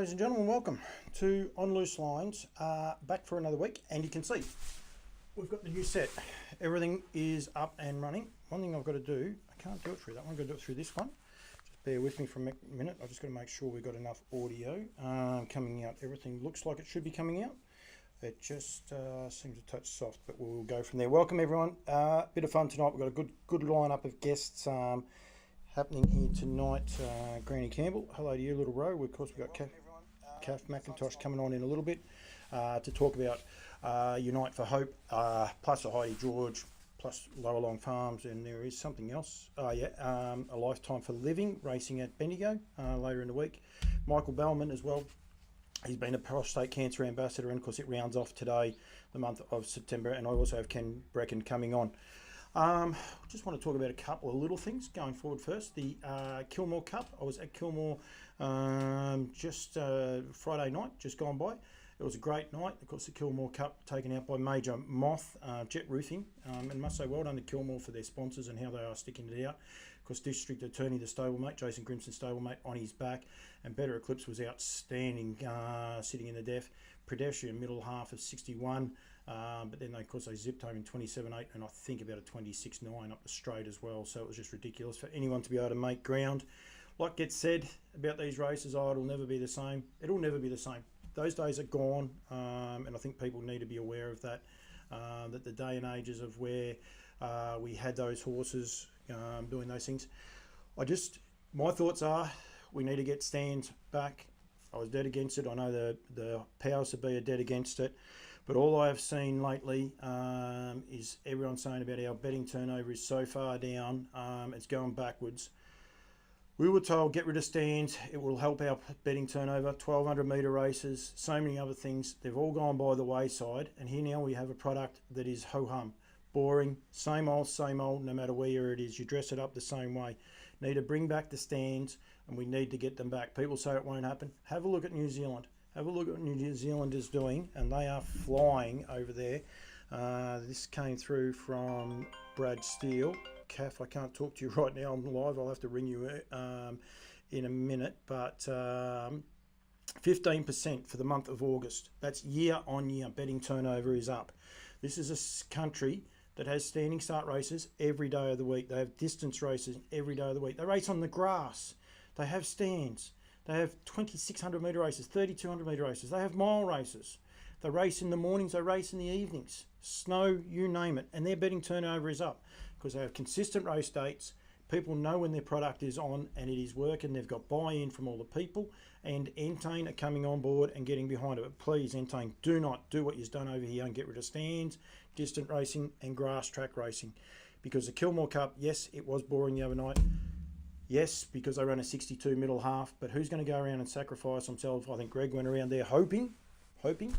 Ladies and gentlemen, welcome to On Loose Lines, back for another week, and you can see we've got the new set. Everything is up and running. One thing I've got to do, I can't do it through that one, I've got to do it through this one. Just bear with me for a minute. I've just got to make sure we've got enough audio coming out. Everything looks like it should be coming out. It just seems a touch soft, but we'll go from there. Welcome everyone. Bit of fun tonight. We've got a good lineup of guests happening here tonight. Granny Campbell, hello to you, little row. Of course, we've got Kath McIntosh coming on in a little bit to talk about Unite for Hope, plus a Heidi George, plus Llowalong Farms, and there is something else. A Lifetime for Living, racing at Bendigo later in the week. Michael Bellman as well. He's been a prostate cancer ambassador, and of course it rounds off today, the month of September, and I also have Ken Breckon coming on. Just want to talk about a couple of little things going forward first. The Kilmore Cup. I was at Kilmore just Friday night, just gone by. It was a great night. Of course, the Kilmore Cup taken out by Major Moth Jet Roofing. And must say well done to Kilmore for their sponsors and how they are sticking it out. Of course, District Attorney, the stablemate, Jason Grimson stablemate, on his back. And Better Eclipse was outstanding, sitting in the death. Pedestrian middle half of 61. But then, of course, they zipped home in 27.8 and I think about a 26.9 up the straight as well. So it was just ridiculous for anyone to be able to make ground. Like gets said about these races, it'll never be the same. It'll never be the same. Those days are gone, and I think people need to be aware of that, that the day and ages of where we had those horses doing those things. My thoughts are we need to get stands back. I was dead against it. I know the powers that be are dead against it. But all I have seen lately is everyone saying about our betting turnover is so far down, it's going backwards. We were told get rid of stands, it will help our betting turnover, 1200 metre races, so many other things. They've all gone by the wayside, and here now we have a product that is ho-hum, boring, same old, no matter where it is. You dress it up the same way. Need to bring back the stands, and we need to get them back. People say it won't happen. Have a look at New Zealand. Have a look at what New Zealand is doing, and they are flying over there. This came through from Brad Steele. Kath, I can't talk to you right now. I'm live. I'll have to ring you in a minute. But 15% for the month of August. That's year on year. Betting turnover is up. This is a country that has standing start races every day of the week. They have distance races every day of the week. They race on the grass. They have stands. They have 2600 metre races, 3200 metre races. They have mile races. They race in the mornings, they race in the evenings. Snow, you name it. And their betting turnover is up because they have consistent race dates. People know when their product is on and it is working. They've got buy-in from all the people. And Entain are coming on board and getting behind it. But please, Entain, do not do what you've done over here and get rid of stands, distant racing and grass track racing. Because the Kilmore Cup, yes, it was boring the other night. Yes, because they ran a 62 middle half, but who's going to go around and sacrifice themselves? I think Greg went around there hoping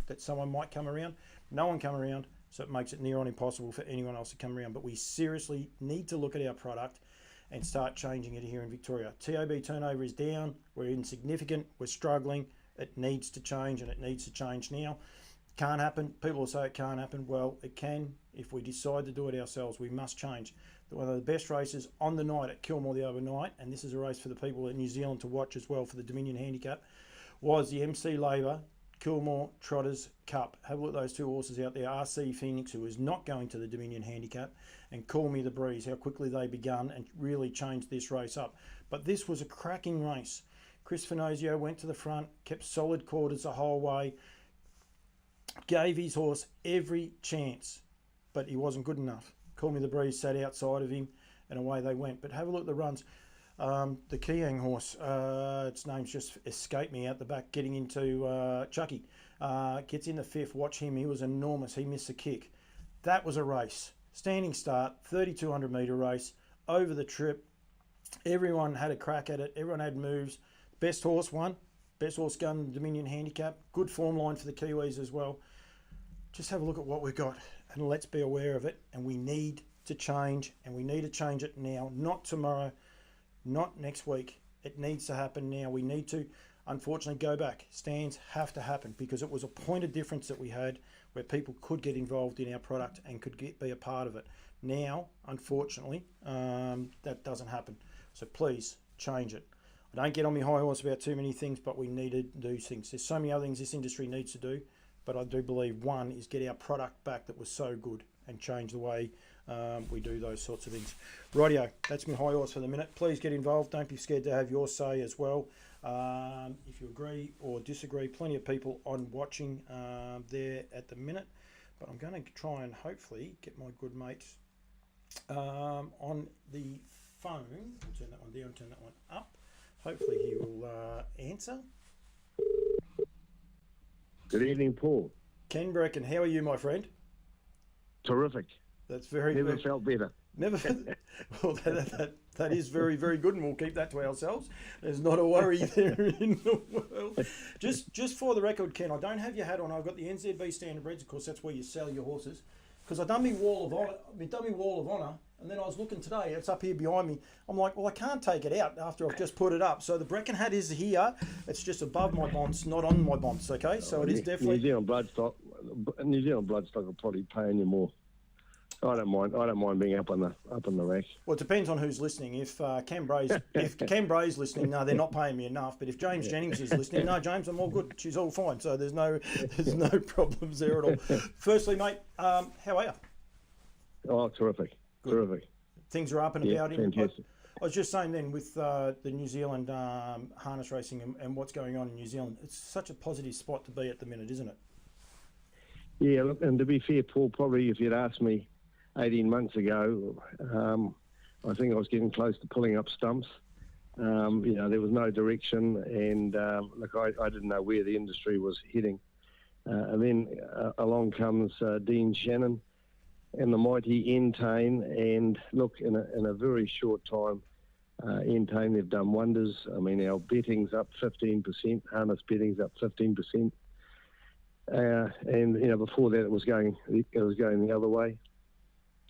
that someone might come around. No one come around, so it makes it near on impossible for anyone else to come around. But we seriously need to look at our product and start changing it here in Victoria. TAB turnover is down. We're insignificant. We're struggling. It needs to change, and it needs to change now. Can't happen. People will say it can't happen. Well, it can if we decide to do it ourselves. We must change. One of the best races on the night at Kilmore the other night, and this is a race for the people in New Zealand to watch as well for the Dominion Handicap, was the MC Labour Kilmore Trotters Cup. Have a look at those two horses out there. RC Phoenix, who is not going to the Dominion Handicap, and Call Me the Breeze, how quickly they begun and really changed this race up. But this was a cracking race. Chris Finozio went to the front, kept solid quarters the whole way, gave his horse every chance, but he wasn't good enough. Call Me the Breeze sat outside of him, and away they went. But have a look at the runs. The Kiang horse, its name's just escaped me out the back, getting into Chucky. Gets in the fifth. Watch him. He was enormous. He missed the kick. That was a race. Standing start, 3200 metre race, over the trip. Everyone had a crack at it. Everyone had moves. Best horse won. Best horse gun, Dominion Handicap. Good form line for the Kiwis as well. Just have a look at what we've got and let's be aware of it. And we need to change, and we need to change it now, not tomorrow, not next week. It needs to happen now. We need to, unfortunately, go back. Stands have to happen because it was a point of difference that we had where people could get involved in our product and could be a part of it. Now, unfortunately, that doesn't happen. So please change it. I don't get on my high horse about too many things, but we need to do things. There's so many other things this industry needs to do, but I do believe one is get our product back that was so good and change the way we do those sorts of things. Rightio, that's my high horse for the minute. Please get involved. Don't be scared to have your say as well. If you agree or disagree, plenty of people on watching there at the minute. But I'm going to try and hopefully get my good mate on the phone. I'll turn that one down, turn that one up. Hopefully he will answer. Good evening, Paul. Ken Breckon, how are you, my friend? Terrific. That's very Never good. felt better. Never. Well, that is very, very good, and we'll keep that to ourselves. There's not a worry there in the world. Just for the record, Ken, I don't have your hat on. I've got the NZB Standard Breds, of course. That's where you sell your horses. Because I've done my wall of honour, and then I was looking today. It's up here behind me. I'm like, well, I can't take it out after I've just put it up. So the Breckon hat is here. It's just above my bonds, not on my bonds. Okay, so it is definitely New Zealand bloodstock. New Zealand bloodstock will probably paying you more. I don't mind being up on the rack. Well, it depends on who's listening. If Ken Bray's listening, no, they're not paying me enough. But if James Jennings is listening, no, James, I'm all good. She's all fine. So there's no problems there at all. Firstly, mate, how are you? Oh, terrific. Good. Terrific. Things are up and about. Fantastic. I was just saying then with the New Zealand harness racing and what's going on in New Zealand, it's such a positive spot to be at the minute, isn't it? Yeah, look, and to be fair, Paul, probably if you'd asked me 18 months ago, I think I was getting close to pulling up stumps. There was no direction, and look, I didn't know where the industry was heading. And then along comes Dean Shannon and the mighty Entain, and look, in a very short time, Entain, they've done wonders. I mean, our betting's up 15%, harness betting's up 15%. And before that, it was going the other way.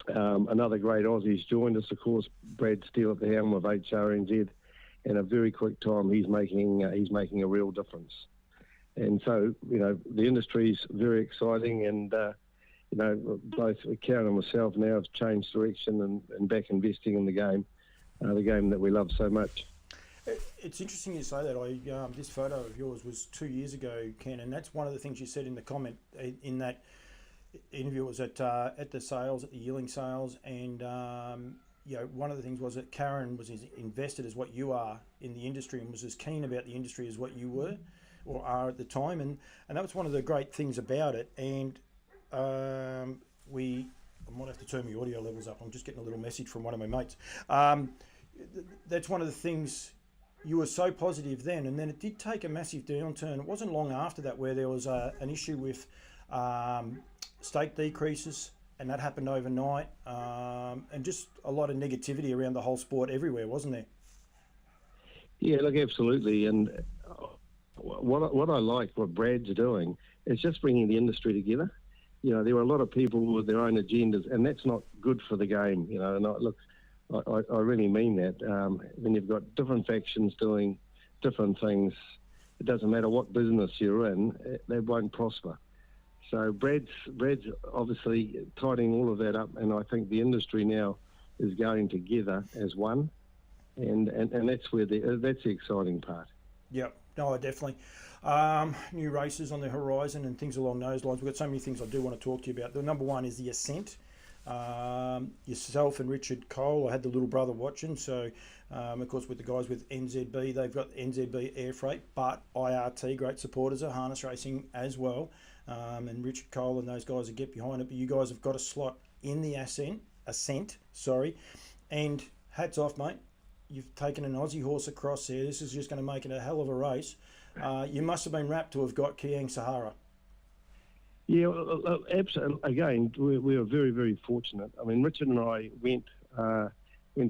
Another great Aussie's joined us, of course, Brad Steele at the helm of HRNZ. In a very quick time, he's making a real difference. And so, the industry's very exciting, and both Karen and myself now have changed direction and back investing in the game that we love so much. It's interesting you say that. This photo of yours was 2 years ago, Ken, and that's one of the things you said in the comment in that interview. It was at the sales, at the yearling sales, and one of the things was that Karen was as invested as what you are in the industry and was as keen about the industry as what you were or are at the time, and that was one of the great things about it. And I might have to turn my audio levels up. I'm just getting a little message from one of my mates. That's one of the things. You were so positive then, and then it did take a massive downturn. It wasn't long after that where there was an issue with stake decreases, and that happened overnight, and just a lot of negativity around the whole sport everywhere, wasn't there? Yeah, look, absolutely. And what I like, what Brad's doing, is just bringing the industry together. There are a lot of people with their own agendas, and that's not good for the game. And I really mean that. When you've got different factions doing different things, it doesn't matter what business you're in, they won't prosper. So Brad's obviously tidying all of that up, and I think the industry now is going together as one, and that's where that's the exciting part. Yep, no, definitely. New races on the horizon and things along those lines. We've got so many things I do want to talk to you about. The number one is the Ascent. Yourself and Richard Cole, I had the little brother watching, so of course with the guys with NZB, they've got NZB Air Freight, but IRT, great supporters of harness racing as well, and Richard Cole and those guys will get behind it, but you guys have got a slot in the Ascent, and hats off, mate. You've taken an Aussie horse across there. This is just going to make it a hell of a race. You must have been rapt to have got Kiang Sahara. Yeah, absolutely. Again, we were very, very fortunate. I mean, Richard and I went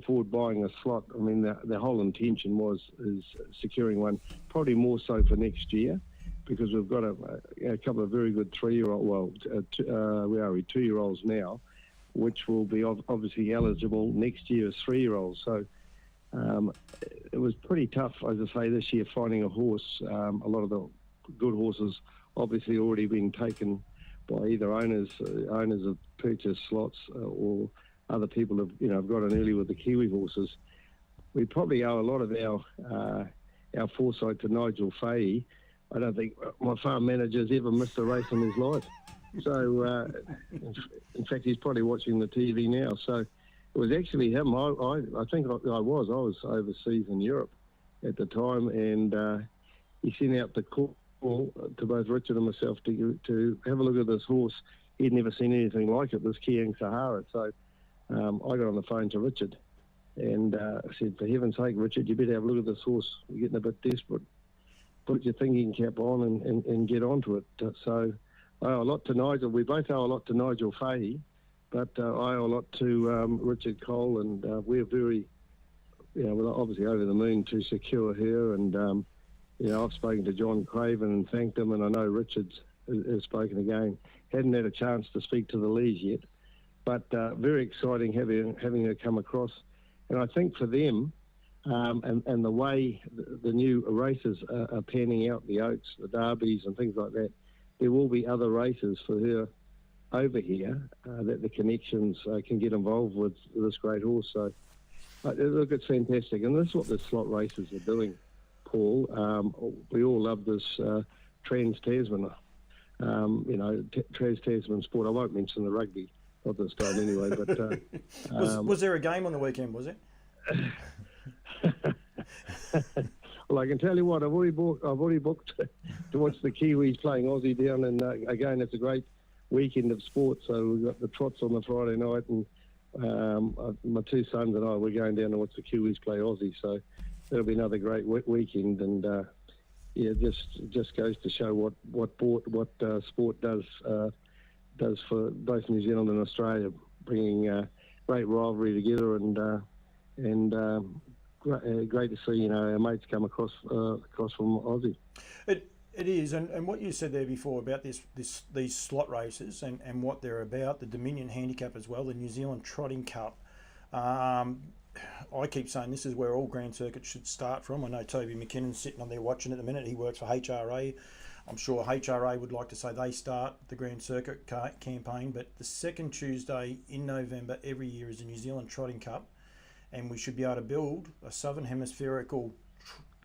forward buying a slot. I mean, the whole intention is securing one, probably more so for next year, because we've got a couple of very good 2-year-olds now, which will be obviously eligible next year as 3-year-olds. So it was pretty tough, as I say, this year finding a horse. A lot of the good horses obviously already been taken by either owners of purchased slots or other people have got in early with the Kiwi horses. We probably owe a lot of our our foresight to Nigel Fahey, I don't think my farm manager's ever missed a race in his life. So, in fact, he's probably watching the TV now. So it was actually him. I think I was overseas in Europe at the time, and he sent out the call to both Richard and myself to have a look at this horse. He'd never seen anything like it, this Kiang Sahara. So I got on the phone to Richard and I said, for heaven's sake, Richard, you better have a look at this horse. We're getting a bit desperate. Put your thinking cap on and get onto it. So I owe a lot to Nigel. We both owe a lot to Nigel Fahey, but I owe a lot to Richard Cole, and we're very, we're obviously over the moon to secure her. And, I've spoken to John Craven and thanked him, and I know Richard's has spoken again. Hadn't had a chance to speak to the Lees yet, but very exciting having her come across. And I think for them, and the way the new races are panning out, the Oaks, the Derbies and things like that, there will be other races for her over here that the connections can get involved with this great horse. So look, it's fantastic. And this is what the slot races are doing, Paul. We all love this Trans-Tasman, Trans-Tasman sport. I won't mention the rugby, not this time anyway. But was there a game on the weekend, was it? Well, I can tell you what, I've already booked to watch the Kiwis playing Aussie down, and again, it's a great weekend of sport. So we've got the trots on the Friday night, and my two sons and I, we're going down to watch the Kiwis play Aussie. So that'll be another great weekend, and just goes to show what sport does for both New Zealand and Australia, bringing great rivalry together, and great to see our mates come across from Aussie. It is, and what you said there before about these slot races and what they're about, the Dominion Handicap as well, the New Zealand Trotting Cup. I keep saying this is where all Grand Circuits should start from. I know Toby McKinnon's sitting on there watching at the minute. He works for HRA. I'm sure HRA would like to say they start the Grand Circuit campaign, but the second Tuesday in November every year is the New Zealand Trotting Cup, and we should be able to build a Southern Hemispherical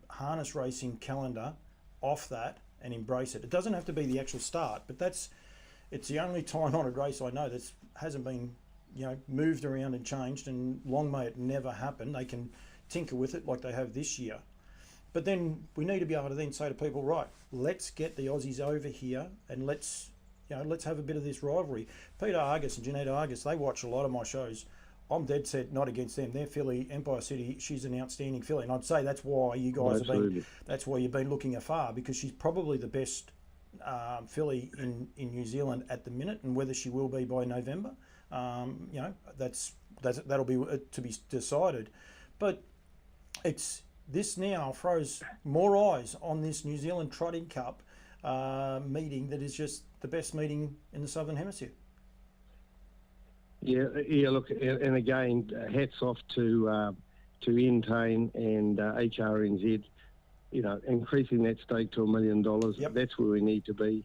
harness racing calendar off that and embrace it. It doesn't have to be the actual start, but it's the only time-honoured race I know that hasn't been moved around and changed, and long may it never happen. They can tinker with it like they have this year. But then we need to be able to then say to people, right, let's get the Aussies over here and let's have a bit of this rivalry. Peter Argus and Jeanette Argus, they watch a lot of my shows. I'm dead set not against them. Their filly, Empire City, she's an outstanding filly, and I'd say that's why you guys that's why you've been looking afar, because she's probably the best filly in New Zealand at the minute, and whether she will be by November, that'll be to be decided. But this now throws more eyes on this New Zealand Trotting Cup meeting that is just the best meeting in the Southern Hemisphere. Yeah. Look, and again, hats off to Entain and HRNZ. Increasing that stake to $1 million. Yep. That's where we need to be.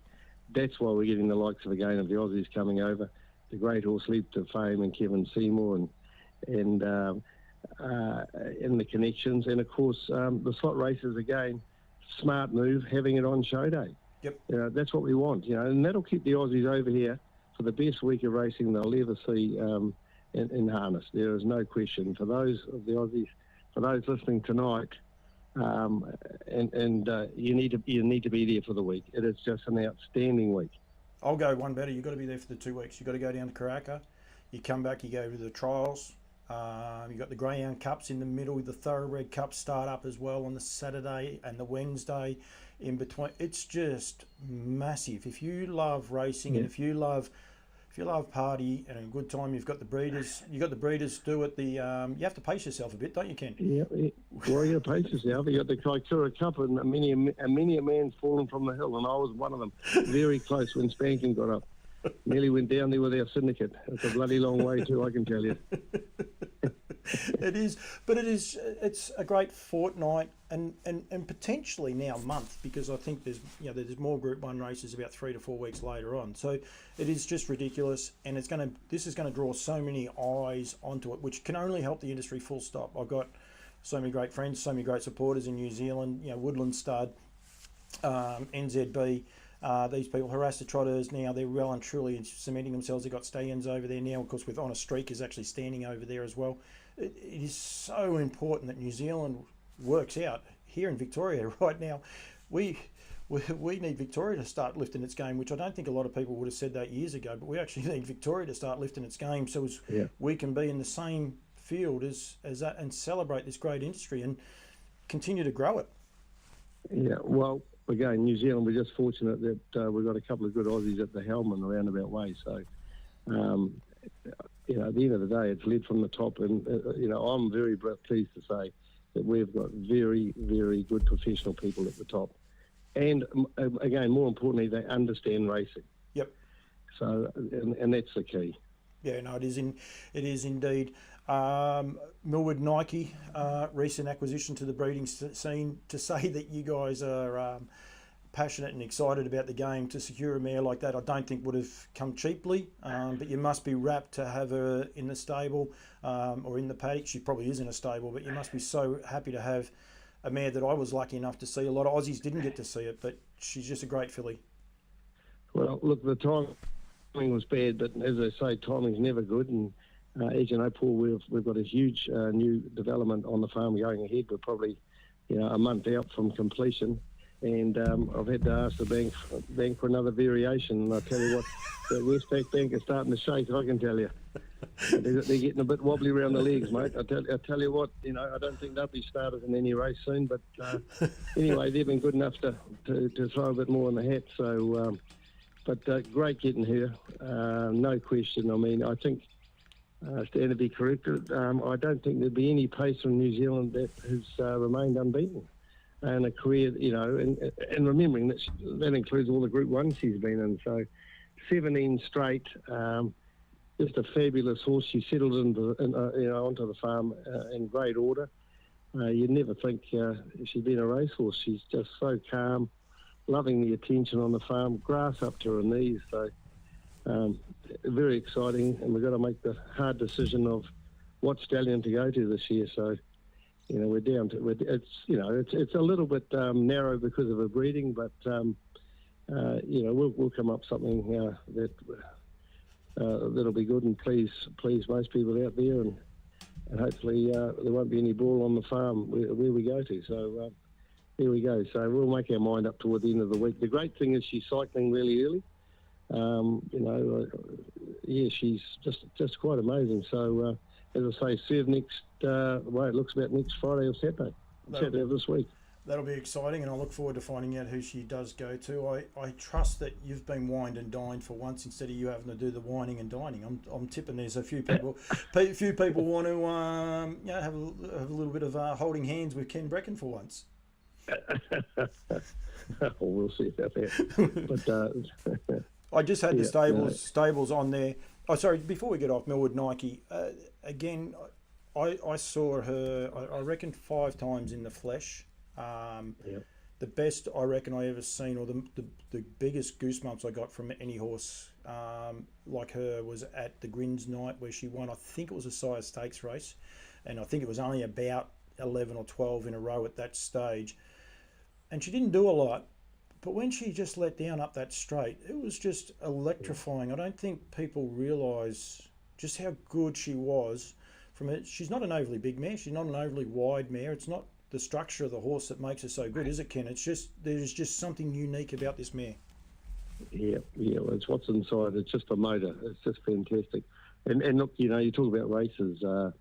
That's why we're getting the likes of again of the Aussies coming over. The great horse leap to fame and Kevin Seymour and the connections, and of course the slot races again. Smart move, having it on show day. Yep. That's what we want. And that'll keep the Aussies over here for the best week of racing they'll ever see in harness. There is no question. For those of the Aussies, for those listening tonight, you need to be there for the week. It is just an outstanding week. I'll go one better. You've got to be there for the 2 weeks. You've got to go down to Karaka. You come back, you go to the trials. You've got the Greyhound Cups in the middle. The Thoroughbred Cups start up as well on the Saturday and the Wednesday in between. It's just massive. If you love racing and if you love party and a good time, you've got the breeders. You've got the breeders do it. You have to pace yourself a bit, don't you, Ken? Yeah. Well, you pace yourself. You got the Kaikoura Cup, and many a man's fallen from the hill, and I was one of them. Very close when Spanking got up. Nearly went down there with our syndicate. It's a bloody long way too, I can tell you. It is, but it's a great fortnight and potentially now month, because I think there's more Group 1 races about 3 to 4 weeks later on. So it is just ridiculous, and this is going to draw so many eyes onto it, which can only help the industry, full stop. I've got so many great friends, so many great supporters in New Zealand. You know, Woodland Stud, NZB. These people, Harassa Trotters, now they're well and truly cementing themselves. They've got stallions over there now, of course, with On a Streak is actually standing over there as well. It is so important that New Zealand works out. Here in Victoria right now, we need Victoria to start lifting its game, which I don't think a lot of people would have said that years ago, but we actually need Victoria to start lifting its game so we can be in the same field as that and celebrate this great industry and continue to grow it. Yeah, well, again, New Zealand, we're just fortunate that we've got a couple of good Aussies at the helm in a roundabout way. So, you know, at the end of the day, it's led from the top. And, you know, I'm very pleased to say that we've got very, very good professional people at the top. And, again, more importantly, they understand racing. Yep. So, and that's the key. Yeah, no, it is indeed. Millwood Nike, recent acquisition to the breeding scene. To say that you guys are passionate and excited about the game, to secure a mare like that, I don't think would have come cheaply. But you must be rapt to have her in the stable or in the paddock. She probably is in a stable, but you must be so happy to have a mare that I was lucky enough to see. A lot of Aussies didn't get to see it, but she's just a great filly. Well, look, the timing was bad, but as I say, timing's never good. And as you know, Paul, we've got a huge new development on the farm going ahead. We're probably, you know, a month out from completion, and I've had to ask the bank for another variation. And I tell you what, the Westpac Bank is starting to shake. I can tell you, they're getting a bit wobbly around the legs, mate. I tell you what, you know, I don't think they'll be started in any race soon. But anyway, they've been good enough to throw a bit more in the hat. So, but great getting here, no question. I mean, I think. Stand to be corrected. I don't think there'd be any pacer in New Zealand that has remained unbeaten, and a career, you know, and remembering that includes all the Group 1 she's been in. So, 17 straight, just a fabulous horse. She settled into, you know, onto the farm in great order. You'd never think she'd been a racehorse. She's just so calm, loving the attention on the farm, grass up to her knees. So. Very exciting, and we've got to make the hard decision of what stallion to go to this year. So, you know, we're down to it's a little bit narrow because of her breeding, but you know, we'll come up something that'll be good and please most people out there, and hopefully there won't be any ball on the farm where we go to. So there we go. So we'll make our mind up toward the end of the week. The great thing is she's cycling really early. You know, yeah, she's just quite amazing. So, as I say, serve next, well, it looks about next Friday or Saturday of this week. That'll be exciting, and I look forward to finding out who she does go to. I trust that you've been wined and dined for once instead of you having to do the wining and dining. I'm tipping there's a few people want to you know, have a little bit of holding hands with Ken Breckon for once. We'll see about that. But. I just had the stables on there. Oh, sorry, before we get off, Millwood Nike, again, I saw her, I reckon, 5 times in the flesh. The best I reckon I ever seen, or the biggest goosebumps I got from any horse like her was at the Grins night where she won. I think it was a Sire Stakes race, and I think it was only about 11 or 12 in a row at that stage. And she didn't do a lot. But when she just let down up that straight, it was just electrifying. I don't think people realise just how good she was. From it, she's not an overly big mare. She's not an overly wide mare. It's not the structure of the horse that makes her so good, is it, Ken? It's just there's just something unique about this mare. Yeah. Well, it's what's inside. It's just a motor. It's just fantastic. And look, you know, you talk about races. I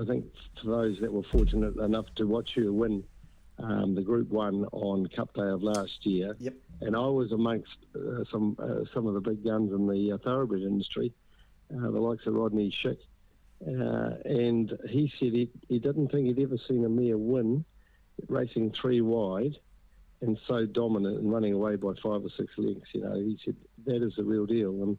think for those that were fortunate enough to watch her win. The Group 1 on Cup Day of last year. Yep. And I was amongst some of the big guns in the thoroughbred industry, the likes of Rodney Schick. And he said he didn't think he'd ever seen a mare win racing 3 wide and so dominant and running away by 5 or 6 lengths. You know, he said that is the real deal. And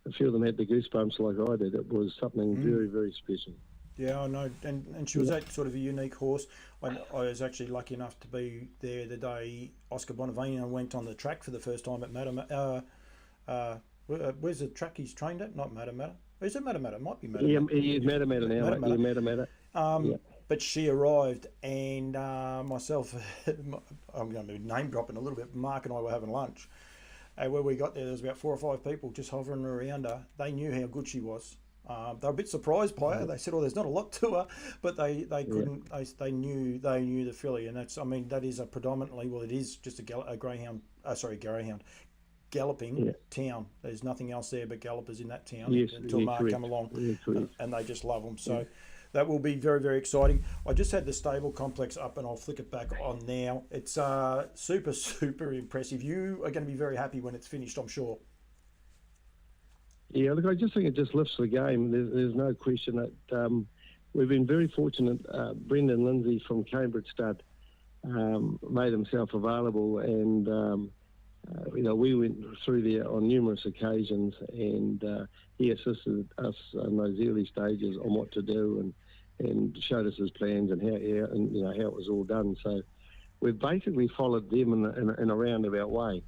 a few of them had the goosebumps like I did. It was something very, very special. Yeah, I know, and she was that sort of a unique horse. I was actually lucky enough to be there the day Oscar Bonavino went on the track for the first time at Matamata. Where's the track he's trained at? Not Matamata. Is it Matamata? It might be Matamata. Yeah, he's Matamata now. Matamata. But she arrived, and myself, I'm going to be name dropping a little bit. Mark and I were having lunch, and when we got there was about 4 or 5 people just hovering around her. They knew how good she was. They were a bit surprised by her. They said, "Oh, there's not a lot to her," but they couldn't. They knew the filly, and that is a predominantly, well, it is just a greyhound. Greyhound galloping town. There's nothing else there but gallopers in that town until Mark come along, and they just love them. So that will be very, very exciting. I just had the stable complex up, and I'll flick it back on now. It's super, super impressive. You are going to be very happy when it's finished, I'm sure. Yeah, look, I just think it just lifts the game. There's no question that we've been very fortunate. Brendan Lindsay from Cambridge Stud made himself available, and we went through there on numerous occasions, and he assisted us in those early stages on what to do, and showed us his plans and how it was all done. So we've basically followed them in a roundabout way.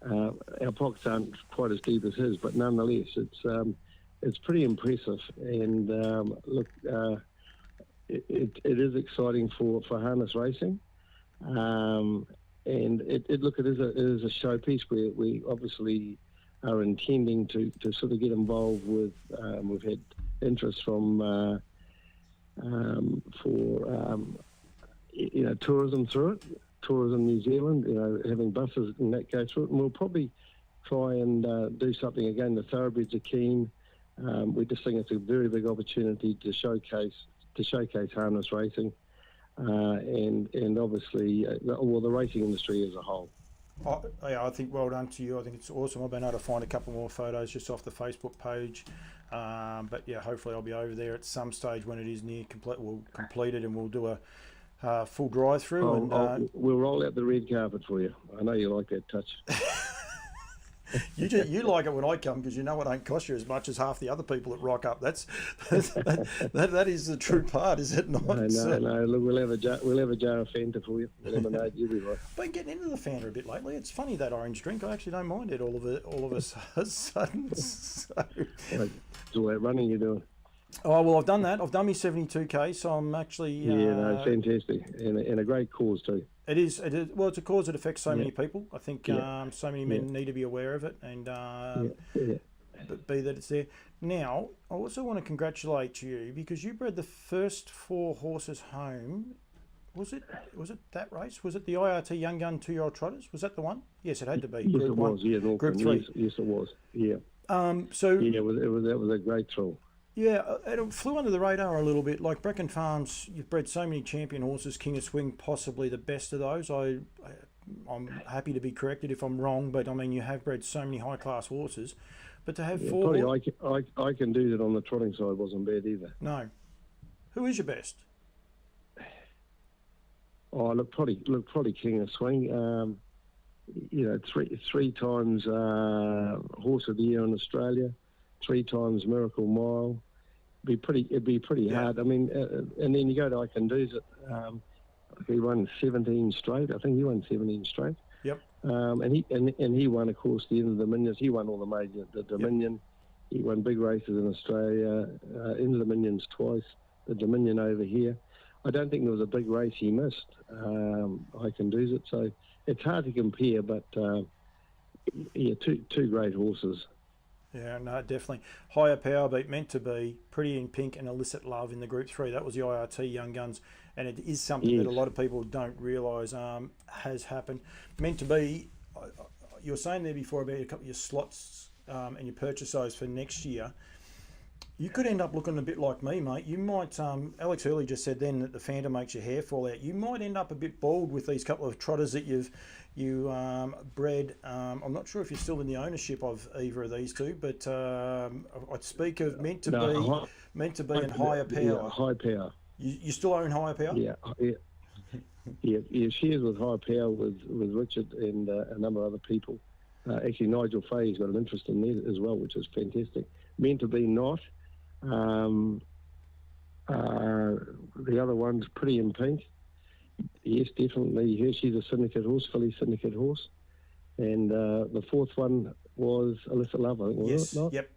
Our pockets aren't quite as deep as his, but nonetheless, it's pretty impressive. And look, it is exciting for harness racing. And it is a showpiece where we obviously are intending to sort of get involved with. We've had interest from tourism through it. Tourism New Zealand, having buses and that go through it, and we'll probably try and do something again. The thoroughbreds are keen. We just think it's a very big opportunity to showcase harness racing, and obviously, the racing industry as a whole. I think well done to you. I think it's awesome. I've been able to find a couple more photos just off the Facebook page, but yeah, hopefully I'll be over there at some stage when it is near completed, and we'll do a full drive-through. We'll roll out the red carpet for you. I know you like that touch. You like it when I come, because you know it don't cost you as much as half the other people that rock up. That is the true part, is it not? No. Look, we'll have a jar of Fanta for you. Lemonade, you'll be right. Been getting into the Fanta a bit lately. It's funny, that orange drink. I actually don't mind it all of a sudden. So. It's all that running you're doing. Oh, well, I've done that. I've done my 72K, so I'm actually... fantastic. And a great cause too. It is. Well, it's a cause that affects so many people. I think so many men need to be aware of it, and be that it's there. Now, I also want to congratulate you, because you bred the first 4 horses home. Was it that race? Was it the IRT Young Gun 2-year-old Trotters? Was that the one? Yes, it had to be. Yes, it was. Yeah, Group 3. Yes, it was. Yeah. That was a great thrill. Yeah, it flew under the radar a little bit. Like Breckon Farms, you've bred so many champion horses. King of Swing, possibly the best of those. I'm happy to be corrected if I'm wrong, but I mean, you have bred so many high-class horses. But to have 4... I can do that on the trotting side. Wasn't bad either. No. Who is your best? Oh, look, probably King of Swing. Three times Horse of the Year in Australia, 3 times Miracle Mile. It'd be pretty hard. I mean, and then you go to I Can Do's it. He won 17 straight. I think he won 17 straight. Yep. And he won, of course, the End of the Dominions. He won all the major, the Dominion. Yep. He won big races in Australia, End of the Dominions twice, the Dominion over here. I don't think there was a big race he missed. I Can Do's it. So it's hard to compare, but two great horses. Yeah, no, definitely. Higher Power beat Meant to Be, Pretty in Pink, and Illicit Love in the Group 3. That was the IRT Young Guns, and it is something that a lot of people don't realise has happened. Meant to Be, you were saying there before about a couple of your slots and you purchase those for next year. You could end up looking a bit like me, mate. You might, Alex Hurley just said then that the Fanta makes your hair fall out. You might end up a bit bald with these couple of trotters that you bred. I'm not sure if you're still in the ownership of either of these two, but I'd speak of Meant to Be and Higher Power. Yeah, High Power. You still own Higher Power? Yeah. Shares with High Power with Richard and a number of other people. Actually, Nigel Fay's got an interest in there as well, which is fantastic. Meant to Be not. The other one's Pretty in Pink. Yes, definitely. She's a syndicate horse, filly syndicate horse. And the 4th one was Illicit Love, I think, was it not? Yep.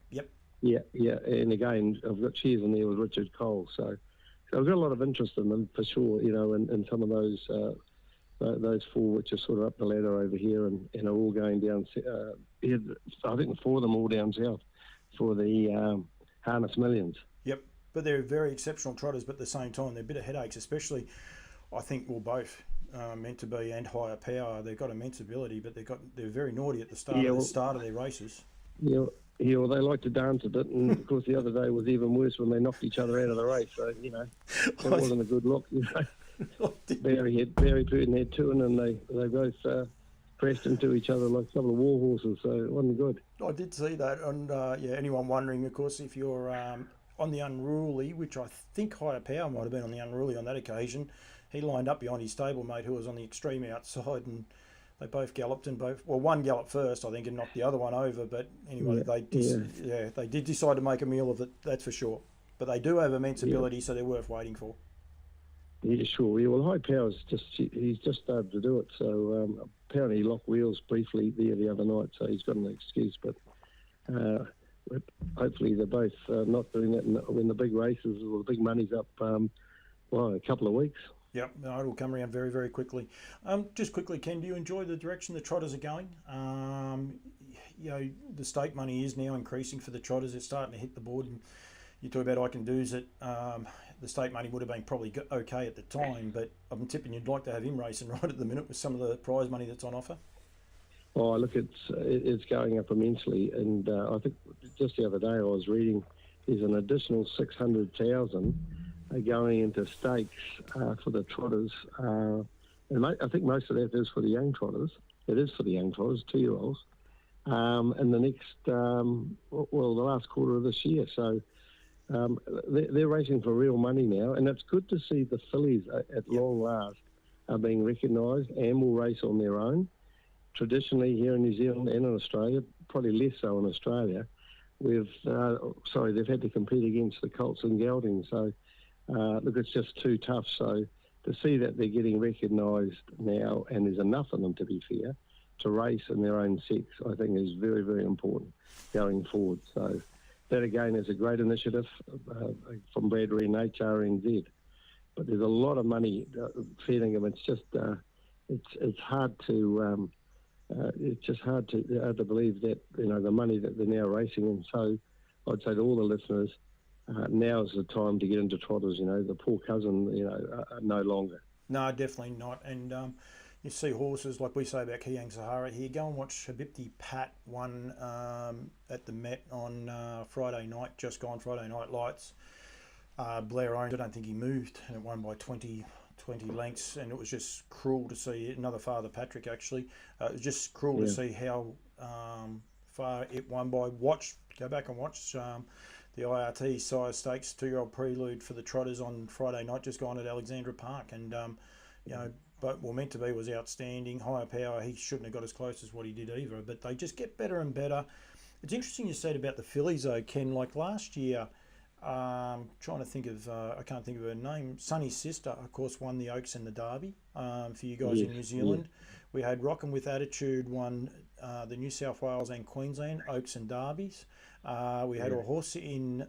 Yeah. And again, I've got shares in there with Richard Cole. So So I've got a lot of interest in them for sure, and some of those 4 which are sort of up the ladder over here and are all going down. I think 4 of them all down south for the Harness Millions. Yep, but they're very exceptional trotters, but at the same time they're a bit of headaches, especially I think both meant to be and higher power. They've got immense ability, but they're very naughty at the start of their races. Yeah, well, they like to dance a bit, and of course the other day was even worse when they knocked each other out of the race. So it wasn't a good look. Barry Purton had 2, and they both crashed into each other like a couple of war horses. So it wasn't good. I did see that, and anyone wondering, of course, if you're on the Unruly, which I think higher power might have been on the Unruly on that occasion, he lined up behind his stablemate who was on the extreme outside, and they both galloped, and one galloped first, I think, and knocked the other one over. But anyway, they did decide to make a meal of it, that's for sure. But they do have immense ability, so they're worth waiting for. Yeah, sure. Yeah, well, high power's he's just started to do it. So apparently he locked wheels briefly there the other night, so he's got an excuse. But hopefully they're both not doing that when the big races or the big money's up. A couple of weeks. Yep, no, it'll come around very, very quickly. Just quickly, Ken, do you enjoy the direction the trotters are going? The stake money is now increasing for the trotters. It's starting to hit the board. And you talk about I can do's it. The stake money would have been probably okay at the time, but I'm tipping you'd like to have him racing right at the minute with some of the prize money that's on offer. Oh, look, it's going up immensely, and I think just the other day I was reading there's an additional 600,000 going into stakes for the trotters, and I think most of that is for the young trotters. It is for the young trotters, 2-year-olds, in the next, the last quarter of this year. So they're racing for real money now, and it's good to see the fillies at long last are being recognised and will race on their own. Traditionally, here in New Zealand and in Australia, probably less so in Australia, they've had to compete against the colts and geldings. So. Look, it's just too tough. So to see that they're getting recognised now, and there's enough of them, to be fair, to race in their own sex, I think is very, very important going forward. So that, again, is a great initiative from Bradbury and HRNZ. But there's a lot of money feeding them. It's just it's hard to believe that the money that they're now racing in. So I'd say to all the listeners, now is the time to get into trotters. The poor cousin, no longer. No, definitely not. And you see horses like we say about Kiang Sahara here. Go and watch Habibti Pat won at the Met on Friday night, just gone Friday Night Lights. Blair Orange, I don't think he moved, and it won by 20 lengths, and it was just cruel to see. Another Father Patrick, actually. It was just cruel to see how far it won by. Go back and watch the IRT Sire Stakes 2-year-old prelude for the trotters on Friday night, just gone at Alexandra Park, and but meant to be was outstanding. Higher power, he shouldn't have got as close as what he did either, but they just get better and better. It's interesting you said about the fillies though, Ken. Like last year, trying to think of I can't think of her name. Sunny's sister, of course, won the Oaks and the Derby for you guys in New Zealand. We had Rockin' with Attitude won the New South Wales and Queensland Oaks and Derbies. We had a horse in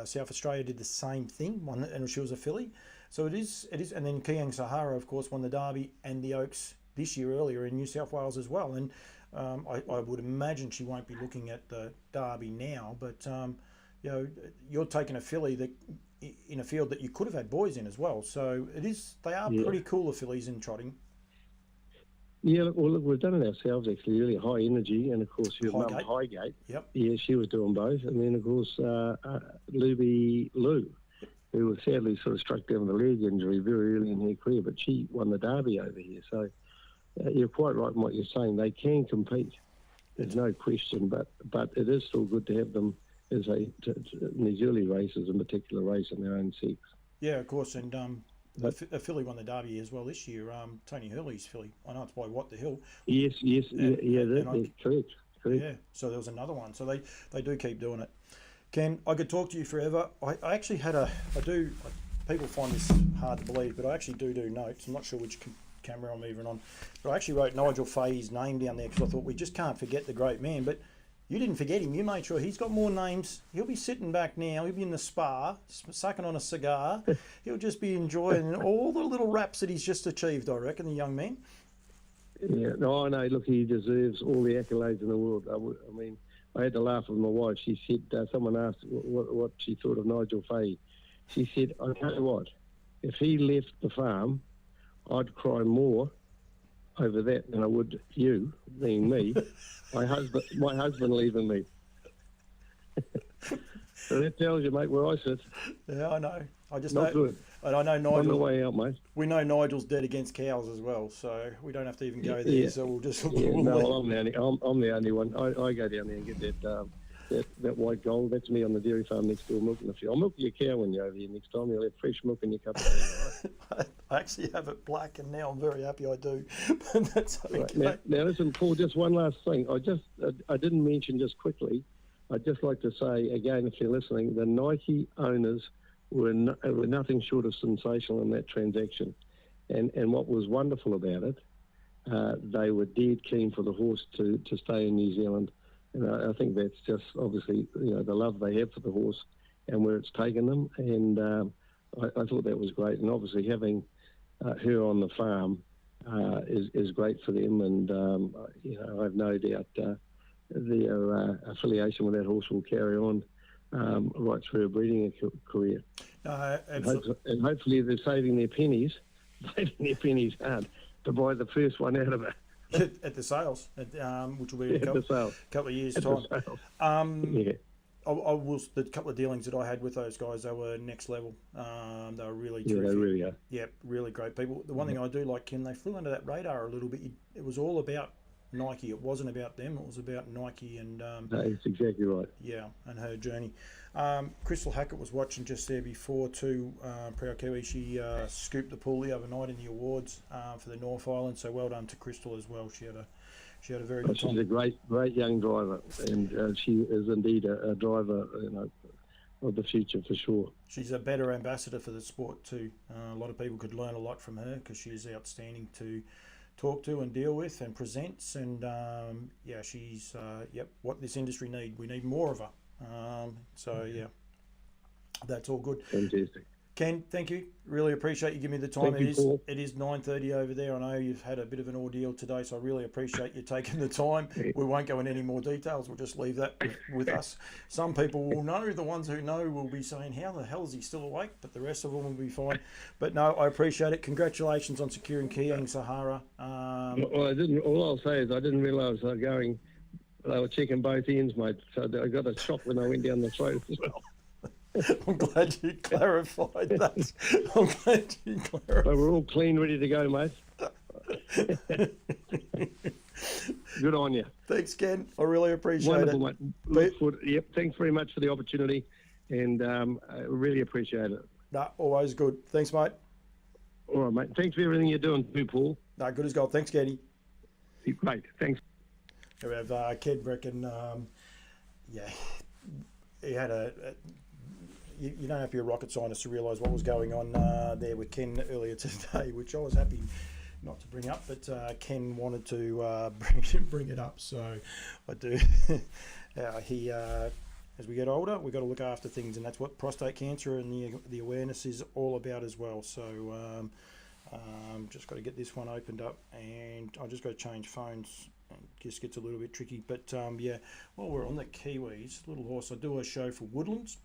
South Australia did the same thing, and she was a filly. So it is. And then Kiang Sahara, of course, won the Derby and the Oaks this year earlier in New South Wales as well. And I would imagine she won't be looking at the Derby now, but you're taking a filly that in a field that you could have had boys in as well. So they are pretty cool, the fillies in trotting. Yeah, look, we've done it ourselves actually. Really high energy, and of course your mum Highgate. Yep. Yeah, she was doing both, and then of course Luby Lou, who was sadly sort of struck down with a leg injury very early in her career, but she won the Derby over here. So you're quite right in what you're saying. They can compete. There's no question, but it is still good to have them as in these early races, in particular, race in their own sex. Yeah, of course, and. A filly won the Derby as well this year. Tony Hurley's filly. I know it's by What the Hill. Yes, correct. Yeah, so there was another one. So they do keep doing it. Ken, I could talk to you forever. I actually had people find this hard to believe, but I actually do notes. I'm not sure which camera I'm even on, but I actually wrote Nigel Fahey's name down there because I thought we just can't forget the great man. But You didn't forget him. You made sure he's got more names. He'll be sitting back now. He'll be in the spa, sucking on a cigar. He'll just be enjoying all the little raps that he's just achieved, I reckon, the young man. Yeah, no, I know. Look, he deserves all the accolades in the world. I mean, I had to laugh with my wife. She said, someone asked what she thought of Nigel Fahey. She said, I tell you what, if he left the farm, I'd cry more over that than I would you, being me, my husband leaving me. So that tells you, mate, where I sit. Yeah, I know. I just Not know, good. and I know Nigel. On the way out, mate. We know Nigel's dead against cows as well, so we don't have to even go there. Yeah. So we'll just. Yeah, no, I'm the only one. I go down there and get that white gold. That's me on the dairy farm next door milking a few. I'll milk your cow when you're over here next time. You'll have fresh milk in your cup of tea. Right? I actually have it black, and now I'm very happy I do. But that's okay. Right. Now, listen, Paul. Just one last thing. I didn't mention just quickly. I'd just like to say again, if you're listening, the Nike owners were nothing short of sensational in that transaction, and what was wonderful about it, they were dead keen for the horse to stay in New Zealand. And I think that's just obviously, the love they have for the horse and where it's taken them. And I thought that was great. And obviously having her on the farm is great for them. And, I have no doubt their affiliation with that horse will carry on right through her breeding career. And hopefully they're saving their pennies, hard, to buy the first one out of her. At the sales, which will be in a couple of years' time. Yeah. I will. The couple of dealings that I had with those guys, they were next level. They were really terrific. Yeah, they really are. Yeah, really great people. The one thing I do like, Ken, they flew under that radar a little bit. It was all about Nike. It wasn't about them. It was about Nike and. No, that's exactly right. Yeah, and her journey. Crystal Hackett was watching just there before too. Proud Kiwi. She scooped the pool the other night in the awards for the North Island. So well done to Crystal as well. She had a very good time. She's a great young driver, and she is indeed a driver, of the future for sure. She's a better ambassador for the sport too. A lot of people could learn a lot from her because she is outstanding to talk to and deal with and presents. And she's what this industry need. We need more of her. That's all good. Fantastic. Ken, thank you. Really appreciate you giving me the time. Thank you, Paul. It is 9:30 over there. I know you've had a bit of an ordeal today, so I really appreciate you taking the time. We won't go into any more details. We'll just leave that with us. Some people will know. The ones who know will be saying, how the hell is he still awake? But the rest of them will be fine. But no, I appreciate it. Congratulations on securing Kiang Sahara. All I'll say is I didn't realise they were checking both ends, mate. So I got a shock when I went down the throat as well. I'm glad you clarified that. I'm glad you clarified. But we're all clean, ready to go, mate. Good on you. Thanks, Ken. I really appreciate Wonderful, mate. Thanks very much for the opportunity, and I really appreciate it. Always good. Thanks, mate. All right, mate. Thanks for everything you're doing too, Paul. Good as gold. Thanks, Kenny. Great. Thanks. We have Ken Breckon. He had you don't have to be a rocket scientist to realise what was going on there with Ken earlier today, which I was happy not to bring up, but Ken wanted to bring it up, so I do. As we get older, we've got to look after things, and that's what prostate cancer and the awareness is all about as well. So just got to get this one opened up, and I just got to change phones. It just gets a little bit tricky, but while we're on the Kiwis, little horse, I do a show for Woodlands.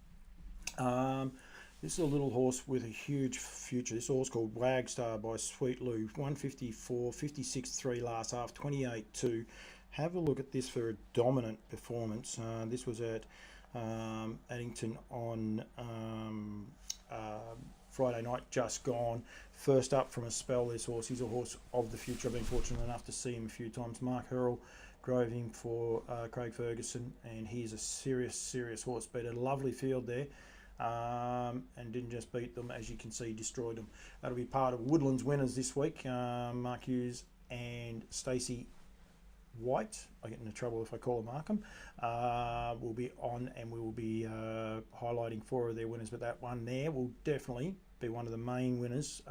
This is a little horse with a huge future. This horse called Wagstar by Sweet Lou, 154, 56.3 last half, 28.2. Have a look at this for a dominant performance. This was at Addington on Friday night, just gone. First up from a spell, this horse. He's a horse of the future. I've been fortunate enough to see him a few times. Mark Hurrell drove him for Craig Ferguson, and he's a serious horse. Beat a lovely field there. And didn't just beat them, as you can see, destroyed them. That'll be part of Woodlands winners this week. Mark Hughes and Stacey White, I get into trouble if I call her Markham, will be on, and we will be highlighting 4 of their winners, but that one there will definitely be one of the main winners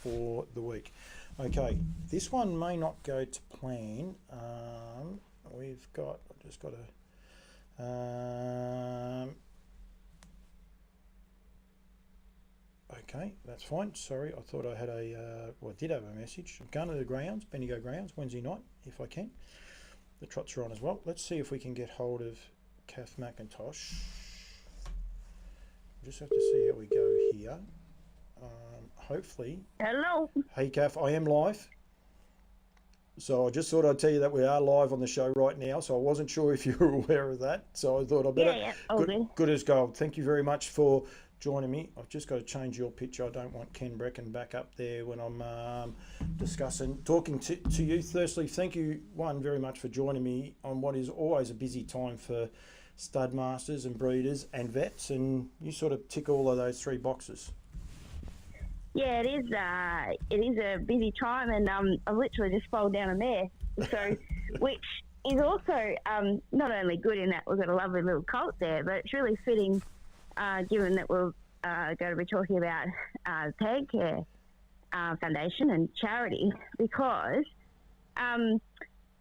for the week. Okay, this one may not go to plan. I've just got to Okay, that's fine. Sorry, I thought I had I did have a message. I'm going to the grounds, Bendigo Grounds, Wednesday night, if I can. The trots are on as well. Let's see if we can get hold of Kath McIntosh. Just have to see how we go here. Hopefully. Hello. Hey, Kath, I am live. So I just thought I'd tell you that we are live on the show right now. So I wasn't sure if you were aware of that. So I thought I better. Yeah. Good as gold. Thank you very much for joining me. I've just got to change your picture. I don't want Ken Breckon back up there when I'm talking to you. Firstly, thank you, very much for joining me on what is always a busy time for stud masters and breeders and vets, and you sort of tick all of those three boxes. Yeah, it is. It is a busy time, and I've literally just foaled down a mare. So, which is also not only good in that we've got a lovely little colt there, but it's really fitting, given that we're going to be talking about Pancare Foundation and charity, because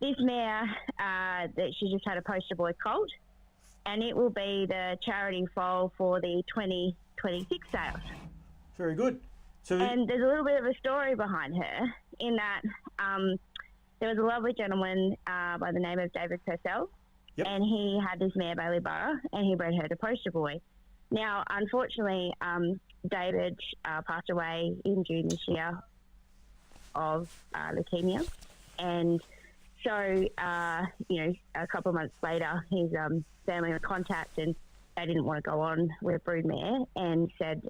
this mare that she just had a poster boy colt, and it will be the charity foal for the 2026 sales. Very good. And there's a little bit of a story behind her in that there was a lovely gentleman by the name of David Purcell, and he had this mare, Bailey Borough, and he bred her to poster boy. Now, unfortunately, David passed away in June this year of leukemia, and so, a couple of months later, his family were contacted, and they didn't want to go on with a brood mare, and said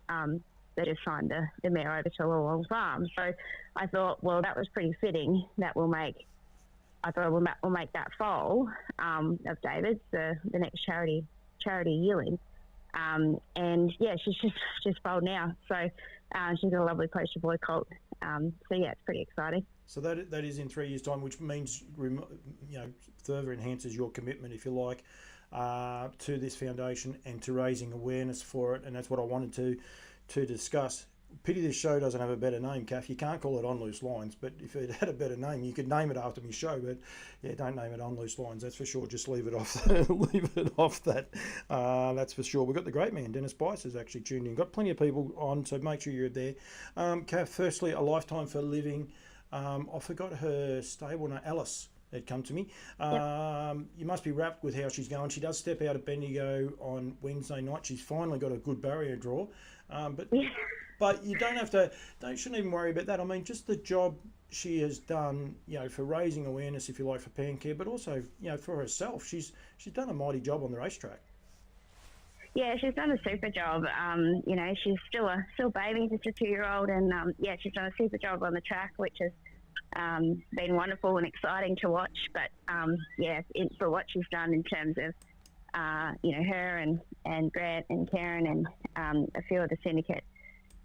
they just signed the mare over to Llowalong Farms. So I thought, well, that was pretty fitting. That will make, we'll make that foal of David's the next charity yearling. And yeah, she's just foaled now. So she's a lovely poster boy colt. So yeah, it's pretty exciting. So that is in 3 years' time, which means further enhances your commitment, if you like, to this foundation and to raising awareness for it. And that's what I wanted to discuss. Pity this show doesn't have a better name, Kath. You can't call it On Loose Lines, but if it had a better name, you could name it after my show. But yeah, don't name it On Loose Lines. That's for sure. Just leave it off. Leave it off that. That's for sure. We've got the great man Dennis Bice has actually tuned in. Got plenty of people on, so make sure you're there. Kath, firstly, a lifetime for living. I forgot her stable name, Alice. Had come to me. You must be wrapped with how she's going. She does step out of Bendigo on Wednesday night. She's finally got a good barrier draw, but you shouldn't even worry about that. I mean, just the job she has done, for raising awareness, if you like, for Pancare, but also, for herself. She's done a mighty job on the racetrack. Yeah, she's done a super job. She's still baby, just a 2-year-old, and she's done a super job on the track, which has been wonderful and exciting to watch. But for what she's done in terms of her and Grant and Karen and a few of the syndicate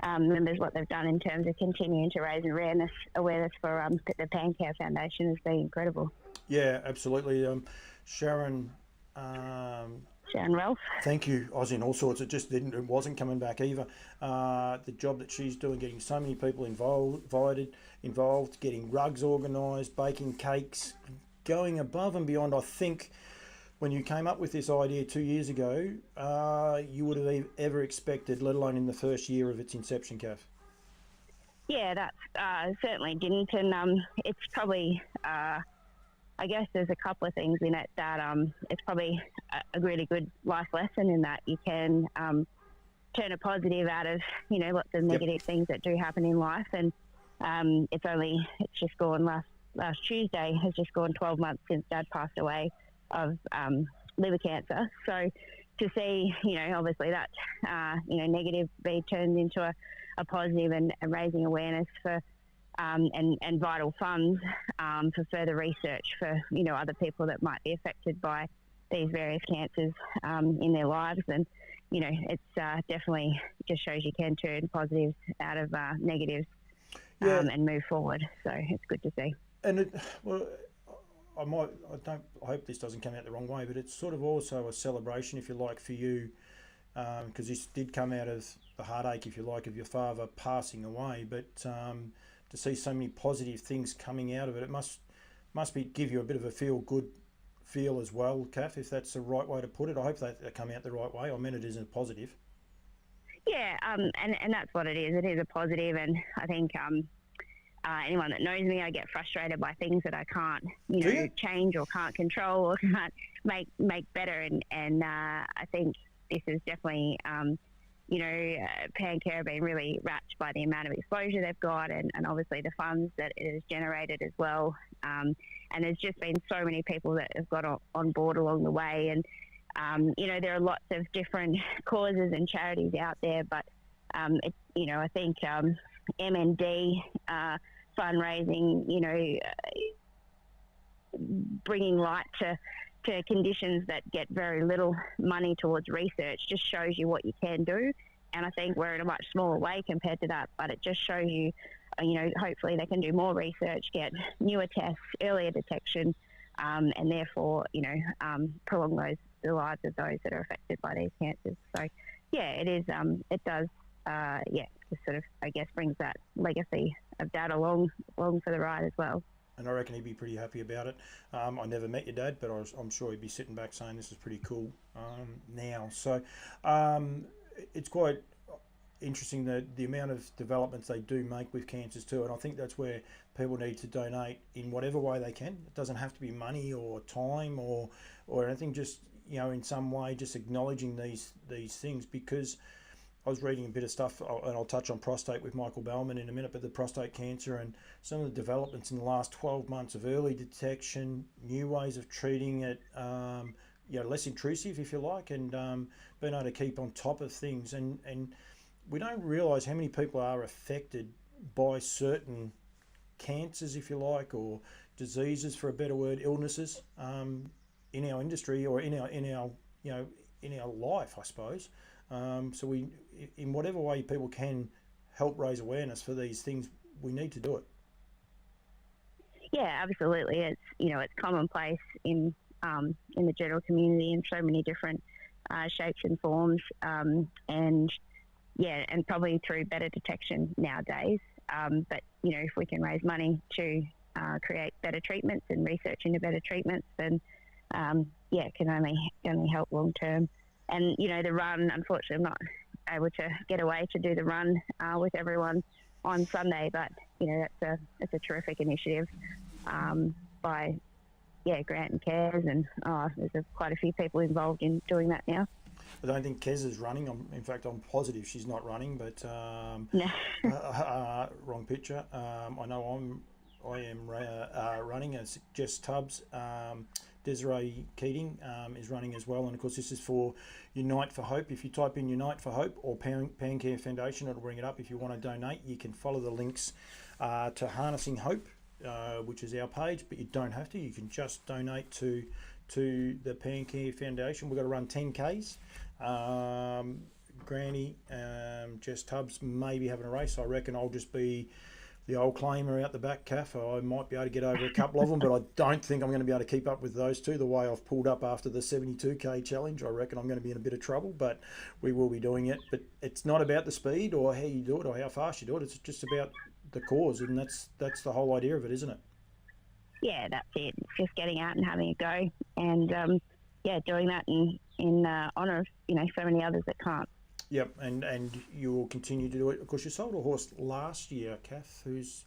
members, what they've done in terms of continuing to raise awareness for the Pancare Foundation has been incredible. Yeah, absolutely. Sharon Ralph. Thank you. I was in all sorts. It wasn't coming back either. The job that she's doing, getting so many people involved, getting rugs organised, baking cakes, going above and beyond. I think when you came up with this idea 2 years ago, you would have ever expected, let alone in the first year of its inception, Kath. Yeah, that's certainly didn't, and it's probably. I guess there's a couple of things in it that it's probably a really good life lesson in that you can turn a positive out of lots of negative things that do happen in life, and it's just gone last Tuesday has just gone 12 months since Dad passed away of liver cancer. So to see obviously that negative be turned into a positive and raising awareness for and vital funds for further research for other people that might be affected by these various cancers in their lives, and it's definitely just shows you can turn positives out of negatives and move forward. So it's good to see. And I hope this doesn't come out the wrong way, but it's sort of also a celebration, if you like, for you, because this did come out of the heartache, if you like, of your father passing away, but to see so many positive things coming out of it, it must give you a bit of a feel good feel as well, Kath, if that's the right way to put it. I hope that come out the right way. I meant it as a positive. Yeah, and that's what it is. It is a positive, and I think anyone that knows me, I get frustrated by things that I can't, change or can't control or can't make better. And I think this is definitely, Pancare have been really wrapped by the amount of exposure they've got and obviously the funds that it has generated as well. And there's just been so many people that have got on board along the way. And, there are lots of different causes and charities out there, but, I think MND fundraising, bringing light to conditions that get very little money towards research just shows you what you can do. And I think we're in a much smaller way compared to that, but it just shows you, hopefully they can do more research, get newer tests, earlier detection, and therefore, prolong the lives of those that are affected by these cancers. So, yeah, it is, it does, just sort of, I guess, brings that legacy of Dad along for the ride as well. And I reckon he'd be pretty happy about it. I never met your dad, but I'm sure he'd be sitting back saying this is pretty cool now. So it's quite interesting the amount of developments they do make with cancers too. And I think that's where people need to donate in whatever way they can. It doesn't have to be money or time or anything, just, in some way, just acknowledging these things, because I was reading a bit of stuff, and I'll touch on prostate with Michael Bellman in a minute, but the prostate cancer and some of the developments in the last 12 months of early detection, new ways of treating it, less intrusive, if you like, and being able to keep on top of things. And we don't realise how many people are affected by certain cancers, if you like, or diseases, for a better word, illnesses, in our industry or in our life, I suppose. So we, in whatever way people can help raise awareness for these things, we need to do it. Yeah, absolutely. It's it's commonplace in the general community in so many different shapes and forms, and probably through better detection nowadays. But if we can raise money to create better treatments and research into better treatments, then it can only help long term. And, the run, unfortunately, I'm not able to get away to do the run with everyone on Sunday, but, that's a terrific initiative by, Grant and Cares, and there's quite a few people involved in doing that now. I don't think Kez is running. In fact, I'm positive she's not running, but no. Wrong picture. I know I am running as Jess Tubbs. Desiree Keating is running as well, and of course this is for Unite for Hope. If you type in Unite for Hope or Pancare Foundation, it'll bring it up. If you want to donate, you can follow the links to Harnessing Hope, which is our page, but you don't have to. You can just donate to the Pancare Foundation. We've got to run 10Ks. Granny, Jess Tubbs may be having a race. I reckon I'll just be the old claimer out the back, Kath. I might be able to get over a couple of them, but I don't think I'm going to be able to keep up with those two the way I've pulled up after the 72K challenge. I reckon I'm going to be in a bit of trouble, but we will be doing it. But it's not about the speed or how you do it or how fast you do it. It's just about the cause, and that's the whole idea of it, isn't it? Yeah, that's it. It's just getting out and having a go, and doing that in honour of so many others that can't. Yep, and you will continue to do it. Of course, you sold a horse last year, Kath, who's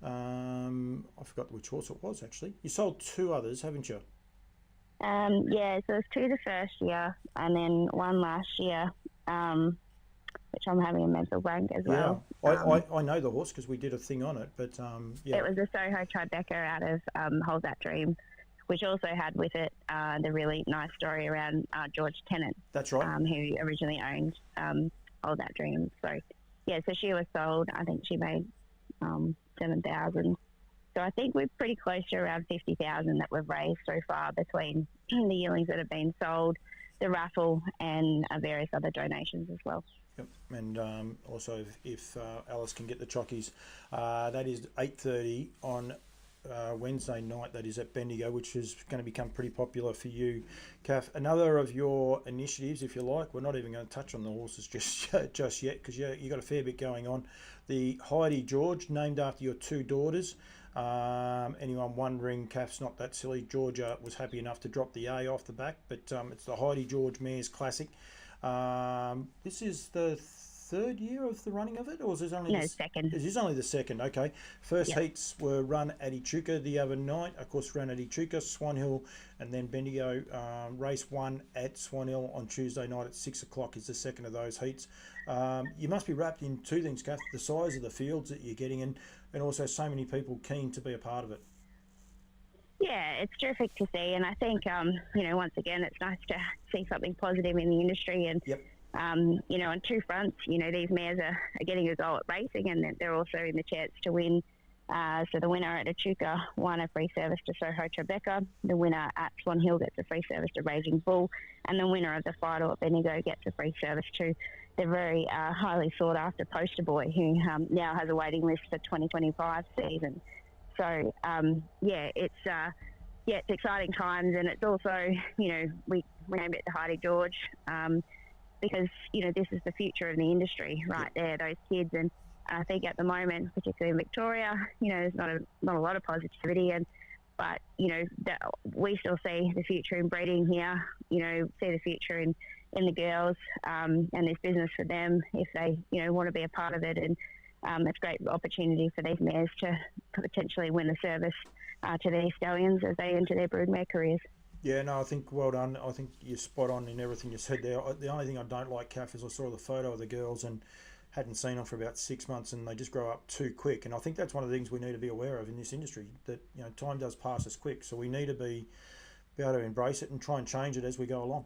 I forgot which horse it was actually. You sold two others, haven't you? So there's two the first year, and then one last year, which I'm having a mental blank as well. I know the horse because we did a thing on it, but it was a Soho Tribeca out of Hold That Dream, which also had with it the really nice story around George Tennant. That's right. Who originally owned Hold That Dream. So she was sold. I think she made 7,000. So I think we're pretty close to around 50,000 that we've raised so far between the yearlings that have been sold, the raffle, and various other donations as well. Yep, and also if Alice can get the chockies, that is 8:30 on Wednesday night. That is at Bendigo, which is going to become pretty popular for you, Kath. Another of your initiatives, if you like. We're not even going to touch on the horses just yet because you got a fair bit going on. The Heidi George, named after your two daughters. Anyone wondering, Kath's not that silly. Georgia was happy enough to drop the A off the back, but it's the Heidi George Mares Classic. This is the third year of the running of it, or is this only second? This is only the second. Okay, first heats were run at Echuca the other night. Of course, ran at Echuca, Swan Hill, and then Bendigo. Race 1 at Swan Hill on Tuesday night at 6 o'clock is the second of those heats. You must be wrapped in two things, Kath: the size of the fields that you're getting in, and also so many people keen to be a part of it. Yeah, it's terrific to see, and I think once again, it's nice to see something positive in the industry. And on two fronts, these mares are getting a go at racing, and they're also in the chance to win. So the winner at Echuca won a free service to Soho Tribeca. The winner at Swan Hill gets a free service to Raging Bull, and the winner of the final at Bendigo gets a free service to the very highly sought after Poster Boy, who now has a waiting list for 2025 season. So it's exciting times, and it's also we named it the Heidi George because this is the future of the industry right there, those kids. And I think at the moment, particularly in Victoria, there's not a lot of positivity, but we still see the future in breeding here. See the future in the girls, and there's business for them if they want to be a part of it. And it's a great opportunity for these mares to potentially win the service to these stallions as they enter their broodmare careers. Yeah, no, I think well done. I think you're spot on in everything you said there. The only thing I don't like, Kath, is I saw the photo of the girls and hadn't seen them for about 6 months, and they just grow up too quick. And I think that's one of the things we need to be aware of in this industry, that time does pass us quick, so we need to be able to embrace it and try and change it as we go along.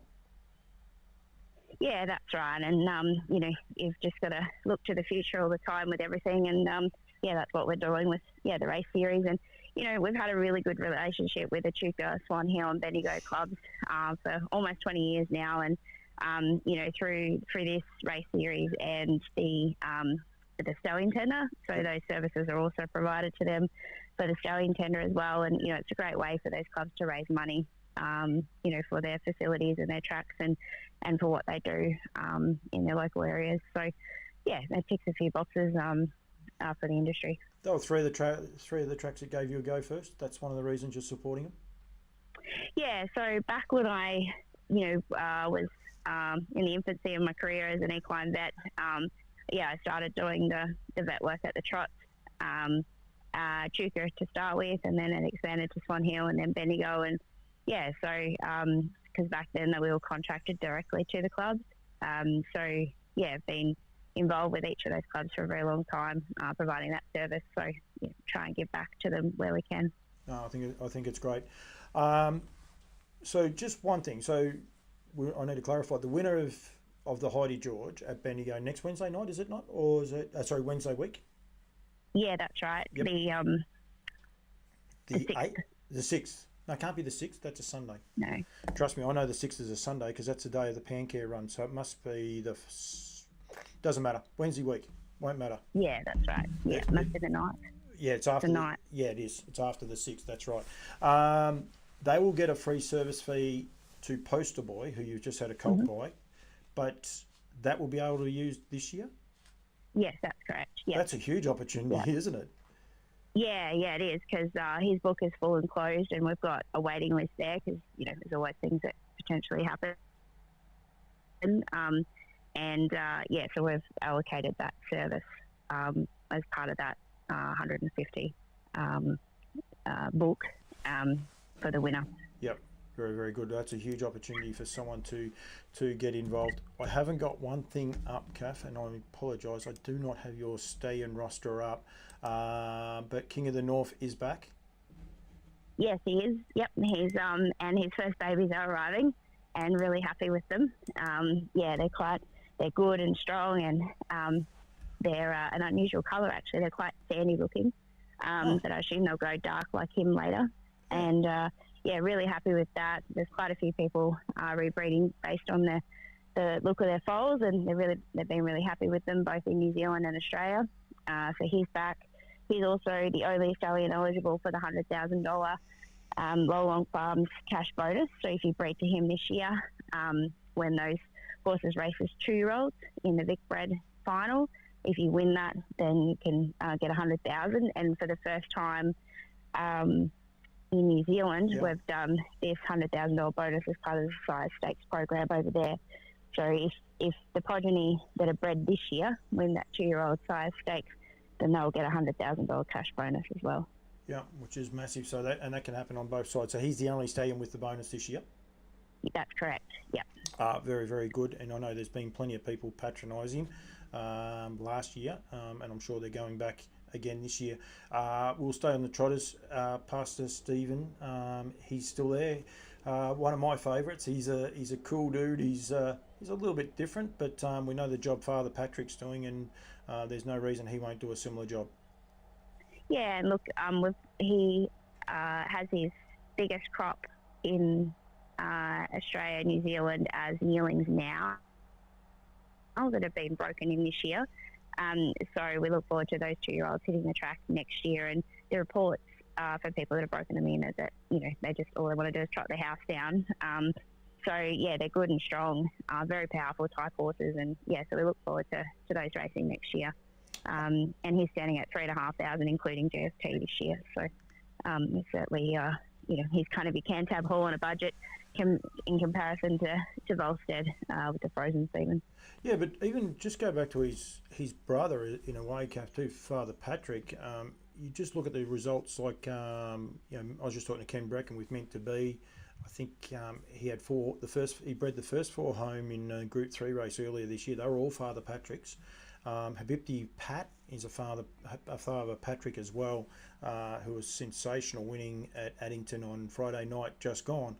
Yeah, that's right. And you've just got to look to the future all the time with everything. And that's what we're doing with the race series. And we've had a really good relationship with Echuca, Swan Hill, and Bendigo clubs for almost 20 years now. And through this race series and the stallion tender, so those services are also provided to them for the stallion tender as well. And it's a great way for those clubs to raise money, for their facilities and their tracks and for what they do in their local areas. So that ticks a few boxes for the industry. There were three of the tracks that gave you a go first. That's one of the reasons you're supporting them. Yeah. So back when I was in the infancy of my career as an equine vet, I started doing the vet work at the trots, Echuca to start with, and then it expanded to Swan Hill and then Bendigo. And because back then we were contracted directly to the clubs. I've been involved with each of those clubs for a very long time, providing that service. So try and give back to them where we can. No, I think it's great. So just one thing. So I need to clarify, the winner of the Heidi George at Bendigo next Wednesday night, is it not? Or is it, Wednesday week? Yeah, that's right. Yep. The 6th. The 6th. No, it can't be the 6th. That's a Sunday. No. Trust me, I know the 6th is a Sunday because that's the day of the Pancare run. So it must be doesn't matter. Wednesday week. Won't matter. Yeah, that's right. Yeah, it must be the night. Yeah, it's after the night. Yeah, it is. It's after the 6th. That's right. They will get a free service fee to Poster Boy, who you've just had a colt by, but that will be able to be used this year? Yes, that's correct. Yeah. That's a huge opportunity, isn't it? Yeah, it is, because his book is full and closed, and we've got a waiting list there because, there's always things that potentially happen. So we've allocated that service as part of that 150 book for the winner. Yep. Very, very good. That's a huge opportunity for someone to get involved. I haven't got one thing up, Kath, and I apologise. I do not have your stallion roster up. But King of the North is back. Yes, he is. Yep, he's and his first babies are arriving, and really happy with them. They're good and strong, and they're an unusual colour actually. They're quite sandy looking, but I assume they'll go dark like him later. And really happy with that. There's quite a few people rebreeding based on the look of their foals, and they've been really happy with them both in New Zealand and Australia. So he's back. He's also the only stallion eligible for the $100,000 Llowalong Farms cash bonus. So if you breed to him this year, when those horses race as 2-year-olds in the Vic Bred final, if you win that, then you can get 100,000. And for the first time in New Zealand, we've done this $100,000 bonus as part of the Sire Stakes program over there. So if the progeny that are bred this year win that 2-year-old Sire Stakes, then they'll get a $100,000 cash bonus as well. Yeah, which is massive. So that can happen on both sides. So he's the only stallion with the bonus this year. That's correct. Yep. Very, very good. And I know there's been plenty of people patronise him last year, and I'm sure they're going back again this year. We'll stay on the trotters. Pastor Stephen, he's still there. One of my favourites. He's a cool dude. He's a little bit different, but we know the job Father Patrick's doing, and there's no reason he won't do a similar job. Yeah, and look, he has his biggest crop in Australia, New Zealand as yearlings now that have been broken in this year. So we look forward to those 2-year-olds hitting the track next year. And the reports for people that have broken them in is that, they just all they want to do is trot their house down. So, yeah, they're good and strong, very powerful type horses. And, yeah, so we look forward to those racing next year. And he's standing at 3,500, including GST this year. So certainly, he's kind of your Cantab Hall on a budget in comparison to Volstead with the frozen semen. Yeah, but even just go back to his brother in a way, Kath, too, Father Patrick. You just look at the results. Like I was just talking to Ken Breckon with Meant to Be. I think he had he bred the first 4 home in Group 3 race earlier this year. They were all Father Patricks. Habibti Pat is a Father Patrick as well, who was sensational, winning at Addington on Friday night just gone.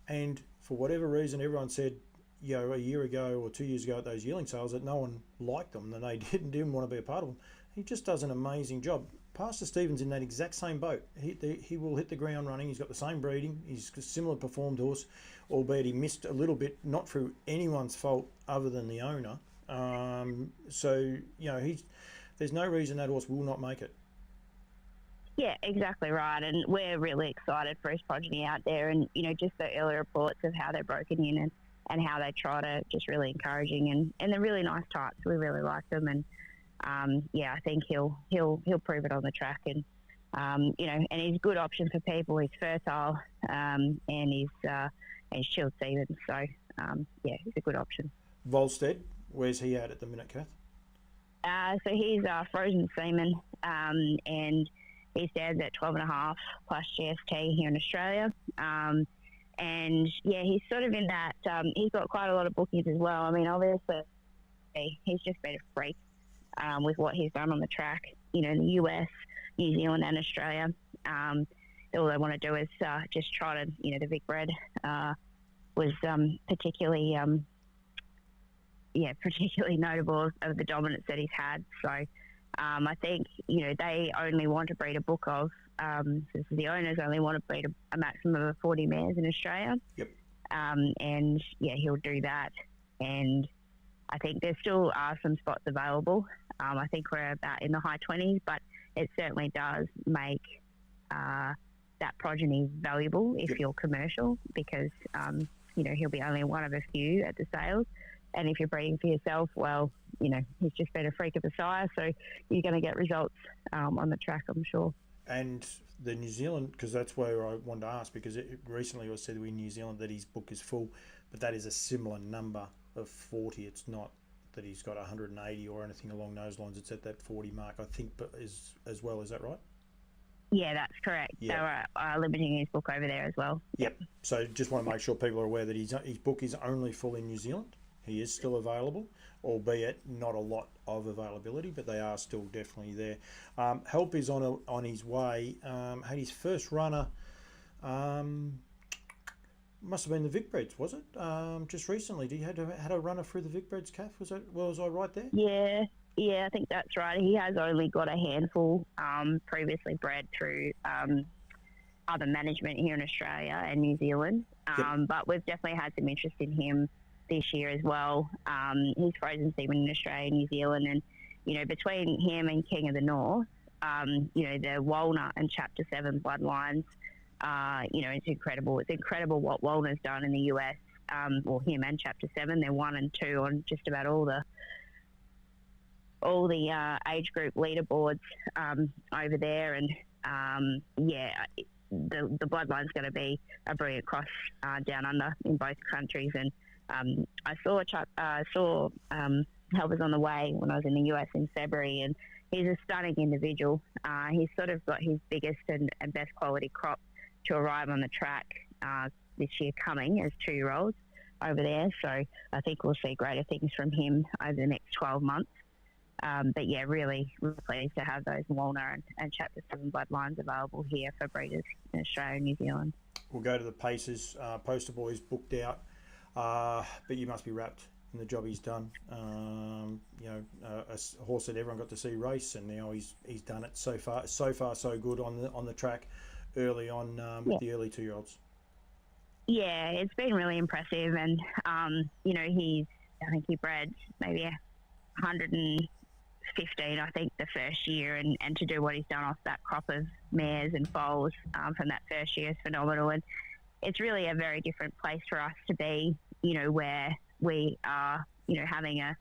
And for whatever reason, everyone said, a year ago or 2 years ago at those yearling sales that no one liked them and they didn't want to be a part of them. He just does an amazing job. Pastor Stephen's in that exact same boat. He will hit the ground running. He's got the same breeding. He's a similar performed horse, albeit he missed a little bit, not through anyone's fault other than the owner. There's no reason that horse will not make it. Yeah, exactly right. And we're really excited for his progeny out there. And, just the early reports of how they're broken in and how they trot are just really encouraging. And they're really nice types. We really like them. And, I think he'll prove it on the track. And, and he's a good option for people. He's fertile and he's chilled semen. So, he's a good option. Volstead, where's he at the minute, Kath? So he's frozen semen and he stands at 12.5 plus GST here in Australia. And, he's sort of in that, he's got quite a lot of bookings as well. I mean, obviously, he's just been a freak with what he's done on the track, in the US, New Zealand and Australia. All they want to do is just trot and, the Vic Bred was particularly notable of the dominance that he's had. So I think, they only want to breed a book of, so the owners only want to breed a maximum of 40 mares in Australia. Yep. And, he'll do that. And I think there still are some spots available. I think we're about in the high 20s, but it certainly does make that progeny valuable if you're commercial because, he'll be only one of a few at the sales. And if you're breeding for yourself, well, he's just been a freak of a sire, so you're going to get results on the track, I'm sure. And the New Zealand, because that's where I wanted to ask, because recently it was said in New Zealand that his book is full, but that is a similar number of 40. It's not that he's got 180 or anything along those lines. It's at that 40 mark, I think, but as well. Is that right? Yeah, that's correct. Yeah. They were limiting his book over there as well. Yep. So just want to make sure people are aware that his book is only full in New Zealand. He is still available, albeit not a lot of availability, but they are still definitely there. Help is on his way. Had his first runner, must have been the Vic Breds, was it? Just recently, he had a runner through the Vic Breds, Kath? Was I right there? Yeah, I think that's right. He has only got a handful previously bred through other management here in Australia and New Zealand, but we've definitely had some interest in him this year as well. He's frozen semen in Australia and New Zealand, and between him and King of the North, the Walnut and Chapter 7 bloodlines, it's incredible. It's incredible what Walnut's done in the US. Him and Chapter 7, they're 1 and 2 on just about all all the age group leaderboards over there, and the bloodline's going to be a brilliant cross down under in both countries. And I saw Helvers on the way when I was in the US in February, and he's a stunning individual. He's sort of got his biggest and best quality crop to arrive on the track this year coming as 2-year-olds over there. So I think we'll see greater things from him over the next 12 months. But yeah, really pleased to have those Walner and Chapter 7 bloodlines available here for breeders in Australia and New Zealand. We'll go to the paces. Poster Boy's booked out, but you must be wrapped in the job he's done. A horse that everyone got to see race, and now he's done it so far so good on the track early on with the early 2-year-olds. Yeah, it's been really impressive, and I think he bred maybe 115, I think, the first year, and to do what he's done off that crop of mares and foals from that first year is phenomenal. And it's really a very different place for us to be, where we are, having a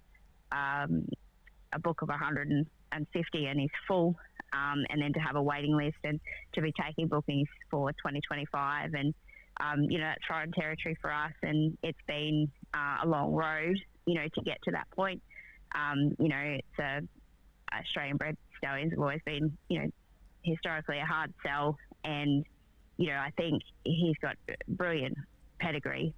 book of 150 and he's full, and then to have a waiting list and to be taking bookings for 2025, and that's foreign territory for us, and it's been a long road, to get to that point. It's Australian bred stallions have always been, historically a hard sell, and I think he's got brilliant pedigree,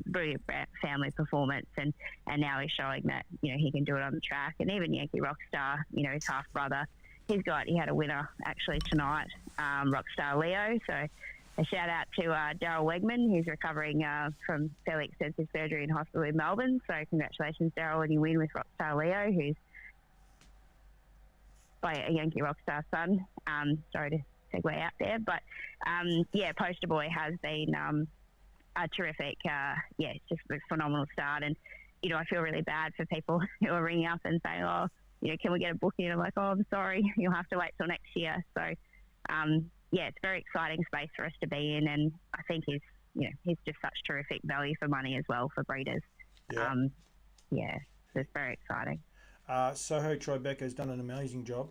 brilliant family performance, and now he's showing that he can do it on the track. And even Yankee Rockstar, his half brother, he had a winner actually tonight, Rockstar Leo. So a shout out to Daryl Wegman, who's recovering from fairly extensive surgery in hospital in Melbourne. So congratulations, Daryl, on your win with Rockstar Leo, who's by a Yankee Rockstar son. Sorry to segue out there, but Poster Boy has been a terrific, just a phenomenal start. And I feel really bad for people who are ringing up and saying, "Oh, can we get a booking?" And I'm like, "Oh, I'm sorry, you'll have to wait till next year." So it's a very exciting space for us to be in, and I think he's just such terrific value for money as well for breeders. Yeah. So it's very exciting. Soho Tribeca has done an amazing job.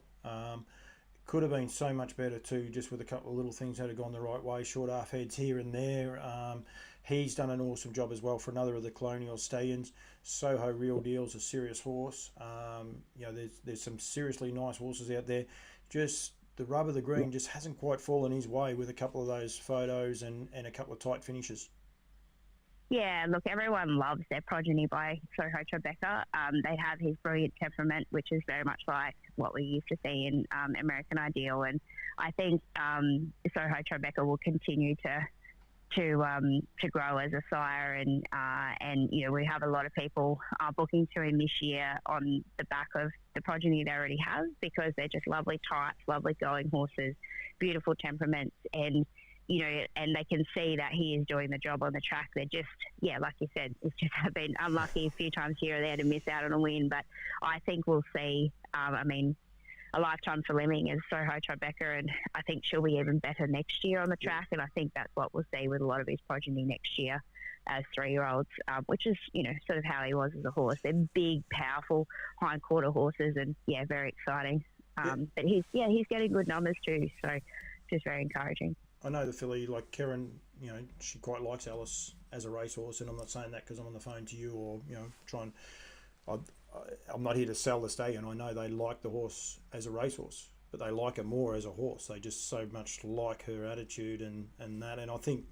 Could have been so much better too, just with a couple of little things that had gone the right way, short half heads here and there. He's done an awesome job as well for another of the Colonial Stallions. Soho Real Deal's a serious horse. There's some seriously nice horses out there. Just the rub of the green just hasn't quite fallen his way with a couple of those photos and a couple of tight finishes. Yeah, look, everyone loves their progeny by Soho Tribeca. They have his brilliant temperament, which is very much like what we used to see in American Ideal. And I think Soho Tribeca will continue to grow as a sire, and we have a lot of people booking to him this year on the back of the progeny they already have, because they're just lovely types, lovely going horses, beautiful temperaments, and and they can see that he is doing the job on the track. They're just, like you said, it's just been unlucky a few times here or there to miss out on a win. But I think we'll see, a lifetime for Lemming is Soho Tribeca, and I think she'll be even better next year on the track. And I think that's what we'll see with a lot of his progeny next year as 3-year-olds, which is, sort of how he was as a horse. They're big, powerful hind quarter horses, and very exciting. But he's getting good numbers too, so just very encouraging. I know the filly, like Karen, she quite likes Alice as a racehorse, and I'm not saying that because I'm on the phone to you or, I'm not here to sell the stallion. I know they like the horse as a racehorse, but they like her more as a horse. They just so much like her attitude and that. And I think,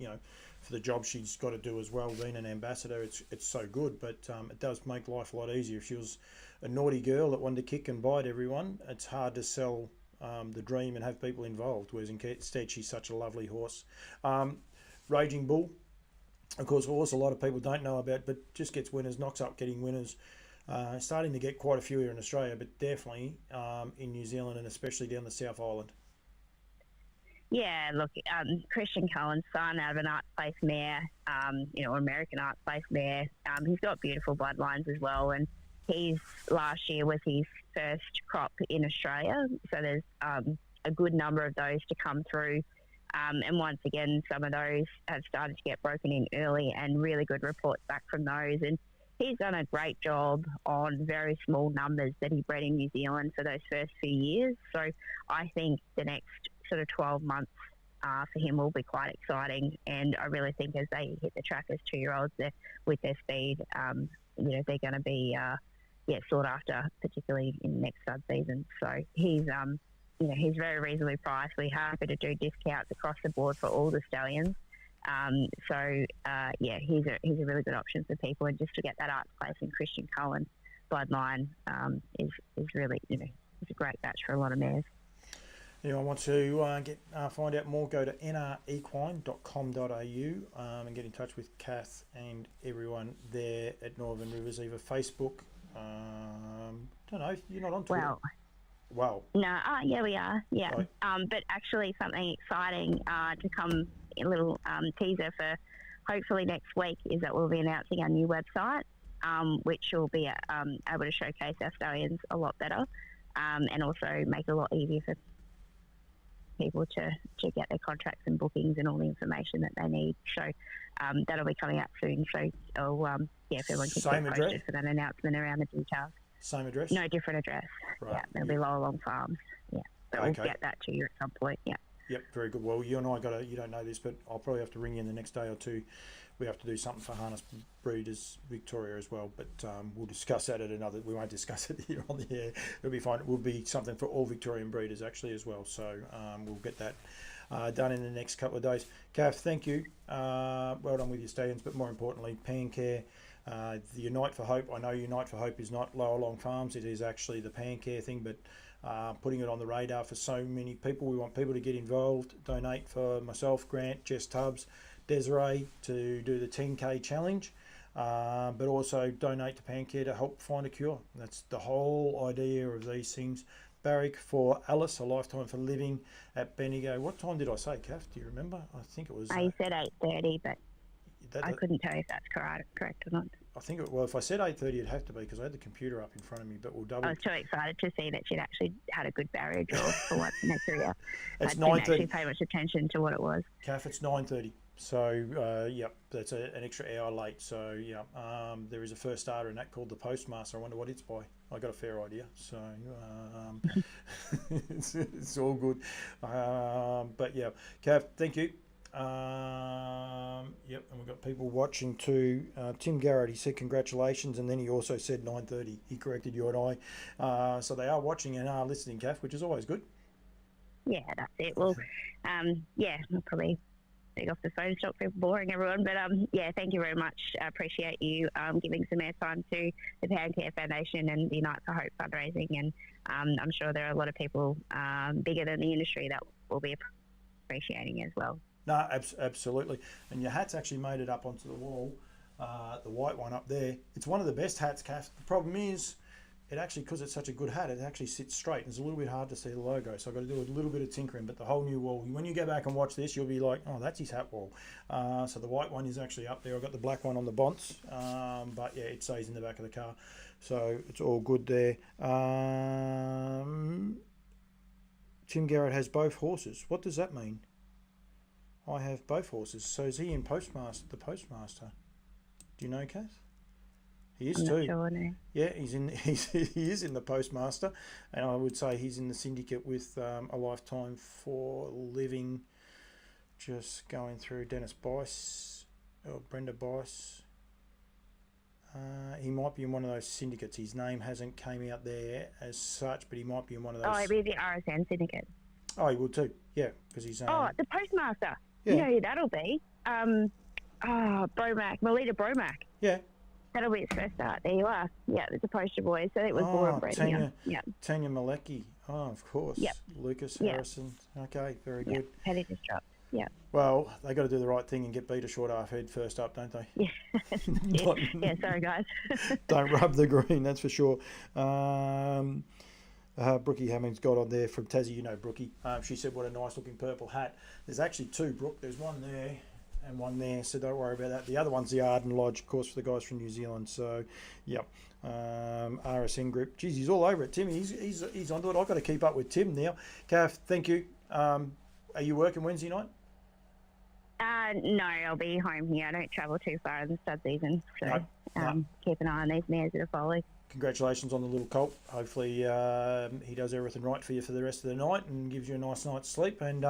for the job she's got to do as well, being an ambassador, it's so good. But it does make life a lot easier. If she was a naughty girl that wanted to kick and bite everyone, it's hard to sell the dream and have people involved, whereas instead she's such a lovely horse. Raging Bull, of course, a horse a lot of people don't know about, but just gets winners, knocks up getting winners. Starting to get quite a few here in Australia, but definitely in New Zealand, and especially down the South Island. Yeah, look, Christian Cohen's son out of an Arts Place mare, American Arts Place mare. He's got beautiful bloodlines as well, and last year was his first crop in Australia, so there's a good number of those to come through. And once again, some of those have started to get broken in early, and really good reports back from those. And he's done a great job on very small numbers that he bred in New Zealand for those first few years. So I think the next sort of 12 months for him will be quite exciting. And I really think as they hit the track as 2-year-olds with their speed, they're going to be sought after, particularly in the next stud season. So he's he's very reasonably priced. We're happy to do discounts across the board for all the stallions. He's a really good option for people, and just to get that Arts Place and Christian Cohen bloodline is really, it's a great batch for a lot of mares. Anyone wants to find out more, go to nrequine.com.au and get in touch with Kath and everyone there at Northern Rivers, either Facebook. Don't know, you're not on Twitter. Wow. No, yeah, we are. Yeah. Right. But actually something exciting to come, a little teaser for hopefully next week, is that we'll be announcing our new website, which will be able to showcase our stallions a lot better, and also make it a lot easier for people to get their contracts and bookings and all the information that they need. So that'll be coming out soon. So if everyone can Same get address? posted for that announcement around the details. Same address? No, different address. Right. Yeah, it'll be Llowalong Farms. Yeah, but we'll Okay. get that to you at some point. Yeah. Yep, very good. Well, you and I you don't know this, but I'll probably have to ring you in the next day or two. We have to do something for Harness Breeders Victoria as well, but we'll discuss that we won't discuss it here on the air. It'll be fine. It will be something for all Victorian breeders actually as well. So we'll get that done in the next couple of days. Kath, thank you. Well done with your stallions, but more importantly, Pancare. The Unite for Hope. I know Unite for Hope is not Llowalong Farms. It is actually the Pancare thing, but putting it on the radar for so many people. We want people to get involved, donate for myself, Grant, Jess Tubbs, Desiree to do the 10K challenge, but also donate to Pancare to help find a cure. That's the whole idea of these things. Barrick for Alice, a lifetime for living at Bendigo. What time did I say, Kath? Do you remember? I think it was... I said 8:30, but I couldn't tell you if that's correct or not. I think, if I said 8:30, it'd have to be, because I had the computer up in front of me, but we'll double... I was too excited to see that she'd actually had a good barrier draw for once in her career. It's I didn't 9:30. actually pay much attention to what it was. Kath, it's 9:30. So, that's an extra hour late. So, there is a first starter in that called the Postmaster. I wonder what it's by. I got a fair idea. So, it's all good. But, yeah, Kath, thank you. And we've got people watching too. Tim Garrett, he said congratulations, and then he also said 9:30. He corrected you and I. So they are watching and are listening, Kath, which is always good. Yeah, that's it. Well, we'll probably take off the phone, stop people boring everyone. But thank you very much. I appreciate you giving some airtime to the Pancare Foundation and the Unite for Hope fundraising. And I'm sure there are a lot of people bigger than the industry that will be appreciating as well. No, absolutely. And your hat's actually made it up onto the wall, the white one up there. It's one of the best hats, Kath. The problem is, it actually, because it's such a good hat, it actually sits straight. It's a little bit hard to see the logo, so I've got to do a little bit of tinkering. But the whole new wall, when you go back and watch this, you'll be like, oh, that's his hat wall. So the white one is actually up there. I've got the black one on the bonce, but yeah, it stays in the back of the car. So it's all good there. Tim Garrett has both horses. What does that mean? I have both horses. So is he in the Postmaster? Do you know, Kath? He is too. Sure, no. Yeah, he is in the Postmaster, and I would say he's in the syndicate with a lifetime for living. Just going through Dennis Bice or Brenda Bice. He might be in one of those syndicates. His name hasn't came out there as such, but he might be in one of those. Oh, he'd be the RSN syndicate. Oh, he would too. Yeah, because he's. The Postmaster. Yeah. You know who that'll be? Bromack, Melita Bromack. Yeah. That'll be its first start. There you are. Yeah, it's a poster boy. So it was born and bred here. Yeah. Tanya Malecki. Oh, of course. Yep. Lucas Yep. Harrison. Okay, very Yep. good. Penny Disrupt. Yeah. Well, they got to do the right thing and get beat a short half head first up, don't they? Yeah. Yeah, sorry guys. Don't rub the green, that's for sure. Brookie Hammond's got on there from Tassie. You know Brookie. She said, what a nice looking purple hat. There's actually two, Brooke. There's one there and one there, so don't worry about that. The other one's the Arden Lodge, of course, for the guys from New Zealand. So, yep. RSN group. Geez, he's all over it. Tim, he's onto it. I've got to keep up with Tim now. Kath, thank you. Are you working Wednesday night? No, I'll be home here. I don't travel too far in the stud season. So, No. keep an eye on these mares that are foaling. Congratulations on the little colt. Hopefully he does everything right for you for the rest of the night and gives you a nice night's sleep. And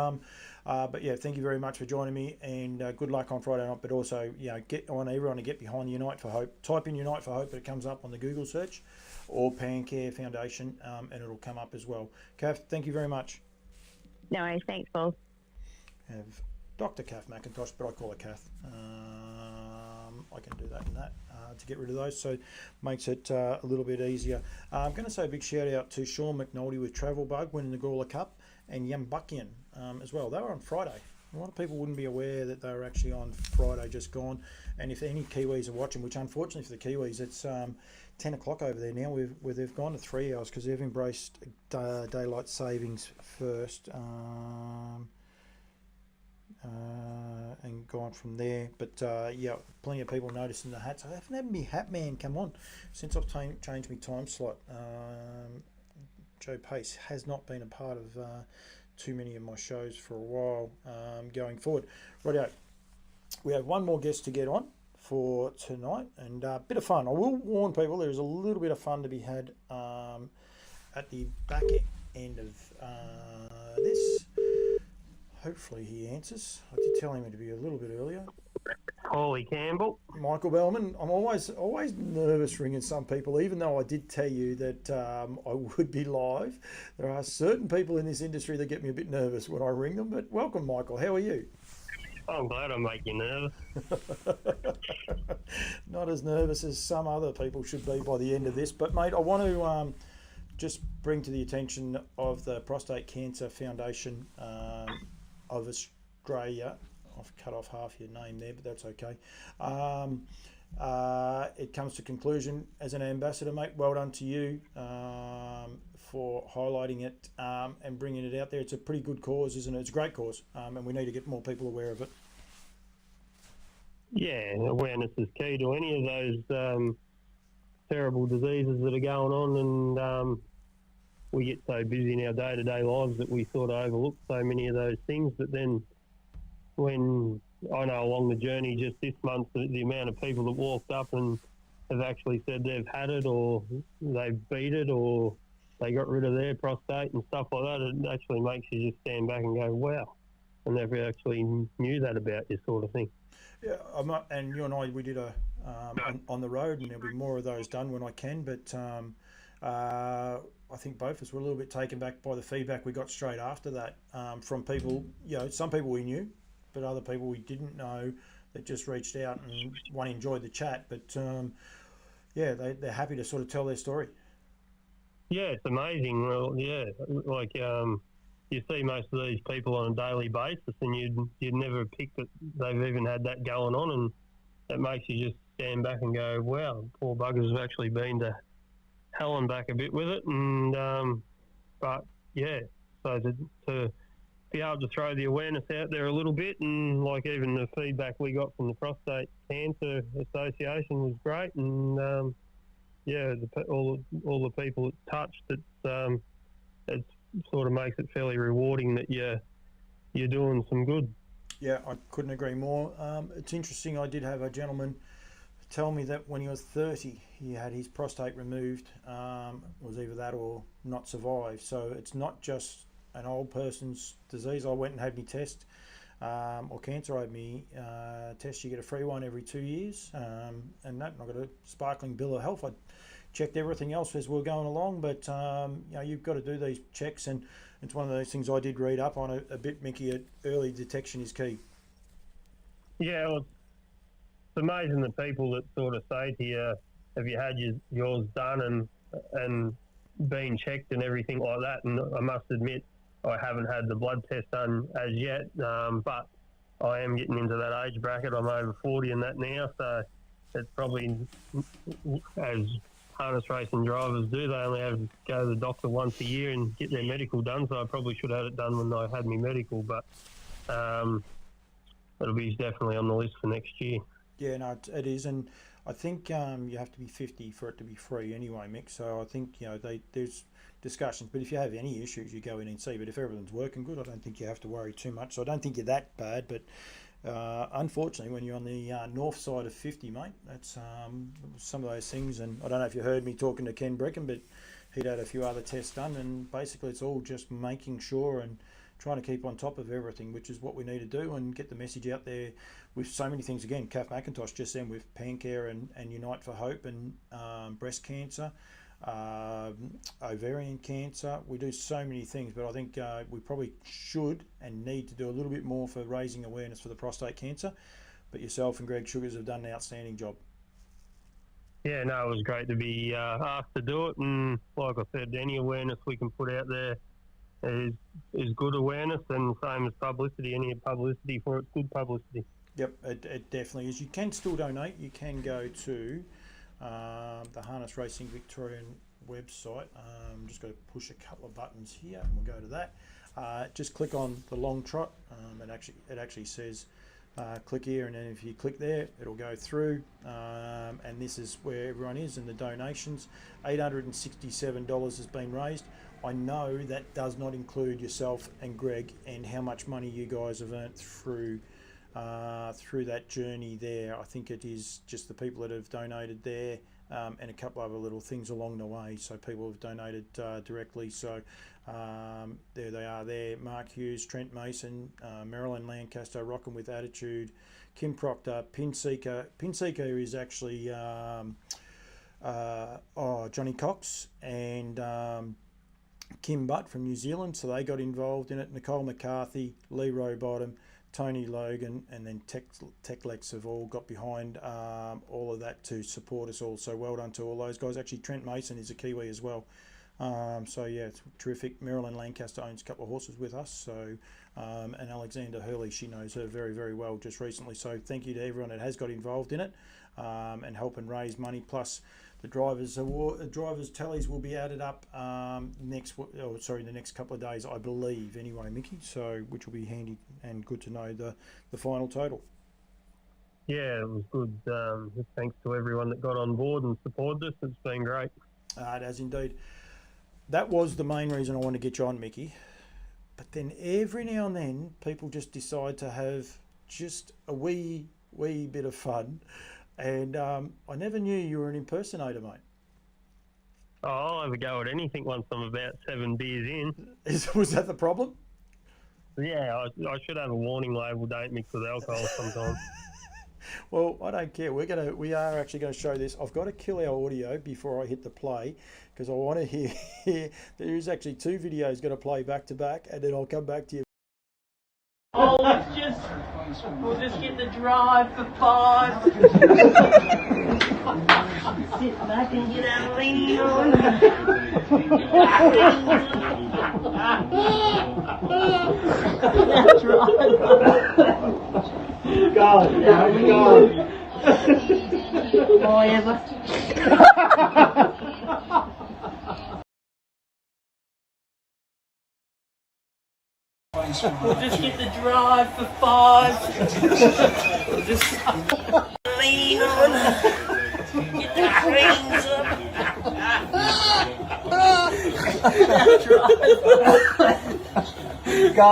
but yeah, thank you very much for joining me, and good luck on Friday night. But also, get on everyone to get behind Unite for Hope. Type in Unite for Hope, it comes up on the Google search, or Pancare Foundation, and it'll come up as well. Kath, thank you very much. No worries, thanks, Paul. Have Dr. Kath McIntosh, but I call her Kath. I can do that and that to get rid of those, so makes it a little bit easier. I'm going to say a big shout out to Sean McNulty with Travel Bug winning the Gawler Cup, and Yumbuckian as well. They were on Friday. A lot of people wouldn't be aware that they were actually on Friday, just gone. And if any Kiwis are watching, which unfortunately for the Kiwis, it's 10 o'clock over there now, where they've gone to 3 hours because they've embraced daylight savings first. And gone from there, but yeah, plenty of people noticing the hats. I haven't had me hat man come on since I've changed my time slot. Joe Pace has not been a part of too many of my shows for a while going forward. Rightio, we have one more guest to get on for tonight, and a bit of fun. I will warn people, there is a little bit of fun to be had at the back end of this. Hopefully he answers. I did tell him to be a little bit earlier. Paulie Campbell. Michael Bellman. I'm always nervous ringing some people, even though I did tell you that I would be live. There are certain people in this industry that get me a bit nervous when I ring them. But welcome, Michael. How are you? I'm glad I make you nervous. Not as nervous as some other people should be by the end of this. But mate, I want to just bring to the attention of the Prostate Cancer Foundation of Australia. I've cut off half your name there, but that's okay. It comes to conclusion as an ambassador, mate. Well done to you for highlighting it and bringing it out there. It's a pretty good cause, isn't it? It's a great cause, and we need to get more people aware of it. Yeah, awareness is key to any of those terrible diseases that are going on, and we get so busy in our day-to-day lives that we sort of overlook so many of those things. But then when I know along the journey just this month, the amount of people that walked up and have actually said they've had it, or they've beat it, or they got rid of their prostate and stuff like that, it actually makes you just stand back and go, wow, I never actually knew that about you, sort of thing. Yeah, and you and I, we did a on the road, and there'll be more of those done when I can, but I think both of us were a little bit taken back by the feedback we got straight after that from people. Some people we knew, but other people we didn't know that just reached out, and one enjoyed the chat, but they're happy to sort of tell their story. Yeah, it's amazing. Well, yeah, like you see most of these people on a daily basis, and you'd never pick that they've even had that going on, and that makes you just stand back and go, wow, poor buggers have actually been to hell and back a bit with it. And but yeah, so to be able to throw the awareness out there a little bit, and like even the feedback we got from the Prostate Cancer Association was great, and all the people it touched, it sort of makes it fairly rewarding that you're doing some good. Yeah, I couldn't agree more. It's interesting. I did have a gentleman tell me that when he was 30, he had his prostate removed. Was either that or not survive. So it's not just an old person's disease. I went and had me test, or cancer. I had me test. You get a free one every 2 years, and that. I got a sparkling bill of health. I checked everything else as we we're going along, but you've got to do these checks, and it's one of those things I did read up on a bit, Mickey. Early detection is key. Yeah, well, it's amazing the people that sort of say to you, have you had yours done and been checked and everything like that? And I must admit, I haven't had the blood test done as yet, but I am getting into that age bracket. I'm over 40 and that now, so it's probably, as harness racing drivers do, they only have to go to the doctor once a year and get their medical done, so I probably should have had it done when I had my medical, but it'll be definitely on the list for next year. Yeah, no, it is, and I think you have to be 50 for it to be free anyway, Mick. So I think there's discussions, but if you have any issues, you go in and see. But if everything's working good, I don't think you have to worry too much. So I don't think you're that bad, but Unfortunately, when you're on the north side of 50, mate, that's some of those things. And I don't know if you heard me talking to Ken Breckon, but he'd had a few other tests done, and basically it's all just making sure and trying to keep on top of everything, which is what we need to do, and get the message out there with so many things. Again, Kath McIntosh just then with Pancare and Unite for Hope and breast cancer, ovarian cancer. We do so many things, but I think we probably should and need to do a little bit more for raising awareness for the prostate cancer. But yourself and Greg Sugars have done an outstanding job. Yeah, no, it was great to be asked to do it, and like I said, any awareness we can put out there is good awareness, and same as publicity. Any publicity for it's good publicity. Yep, it definitely is. You can still donate. You can go to the Harness Racing Victorian website. Just got to push a couple of buttons here, and we'll go to that. Just click on the long trot. It actually says click here, and then if you click there, it'll go through, and this is where everyone is, and the donations. $867 has been raised. I know that does not include yourself and Greg and how much money you guys have earned through that journey there. I think it is just the people that have donated there, and a couple other little things along the way. So people have donated directly. So there they are there. Mark Hughes, Trent Mason, Marilyn Lancaster, Rockin' with Attitude, Kim Proctor, Pinseeker. Pinseeker is actually Johnny Cox and Kim Butt from New Zealand. So they got involved in it. Nicole McCarthy, Lee Rowbottom, Tony Logan, and then Techlex have all got behind all of that to support us all. So well done to all those guys. Actually, Trent Mason is a Kiwi as well. So yeah, it's terrific. Marilyn Lancaster owns a couple of horses with us. So and Alexander Hurley, she knows her very, very well just recently. So thank you to everyone that has got involved in it and helping raise money. Plus the drivers' tallies will be added up the next couple of days, I believe. Anyway, Mickey. So which will be handy and good to know the final total. Yeah, it was good. Thanks to everyone that got on board and supported us. It's been great. It has indeed. That was the main reason I wanted to get you on, Mickey. But then every now and then, people just decide to have just a wee bit of fun. And I never knew you were an impersonator, mate. Oh, I'll have a go at anything once I'm about 7 beers in. Was that the problem? Yeah, I should have a warning label, don't mix with alcohol sometimes. Well, I don't care. We are actually going to show this. I've got to kill our audio before I hit the play because I want to hear. There is actually 2 videos going to play back to back, and then I'll come back to you. Oh, we'll just get the drive for 5. Sit back and get our lean on. That's right. Go. Whatever. We'll just get the drive for 5. We'll just lean on. Get the creams up. That's right. Go.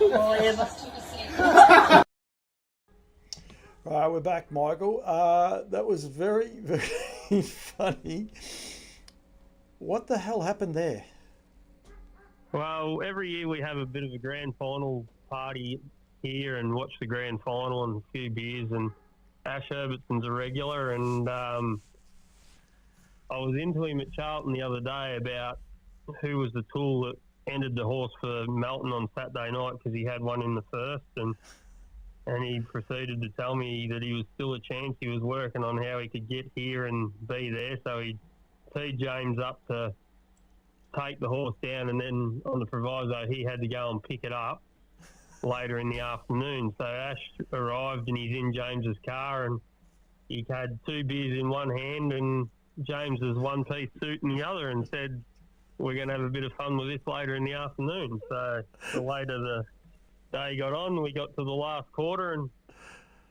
Whatever. Right, we're back, Michael. That was very, very funny. What the hell happened there? Well, every year we have a bit of a grand final party here and watch the grand final and a few beers, and Ash Herbertson's a regular, and I was into him at Charlton the other day about who was the tool that ended the horse for Melton on Saturday night because he had one in the first, and he proceeded to tell me that he was still a chance. He was working on how he could get here and be there, so he teed James up to take the horse down, and then on the proviso he had to go and pick it up later in the afternoon. So Ash arrived and he's in James's car, and he had 2 beers in one hand and James's one-piece suit in the other, and said, we're going to have a bit of fun with this later in the afternoon. So the later the day got on, we got to the last quarter and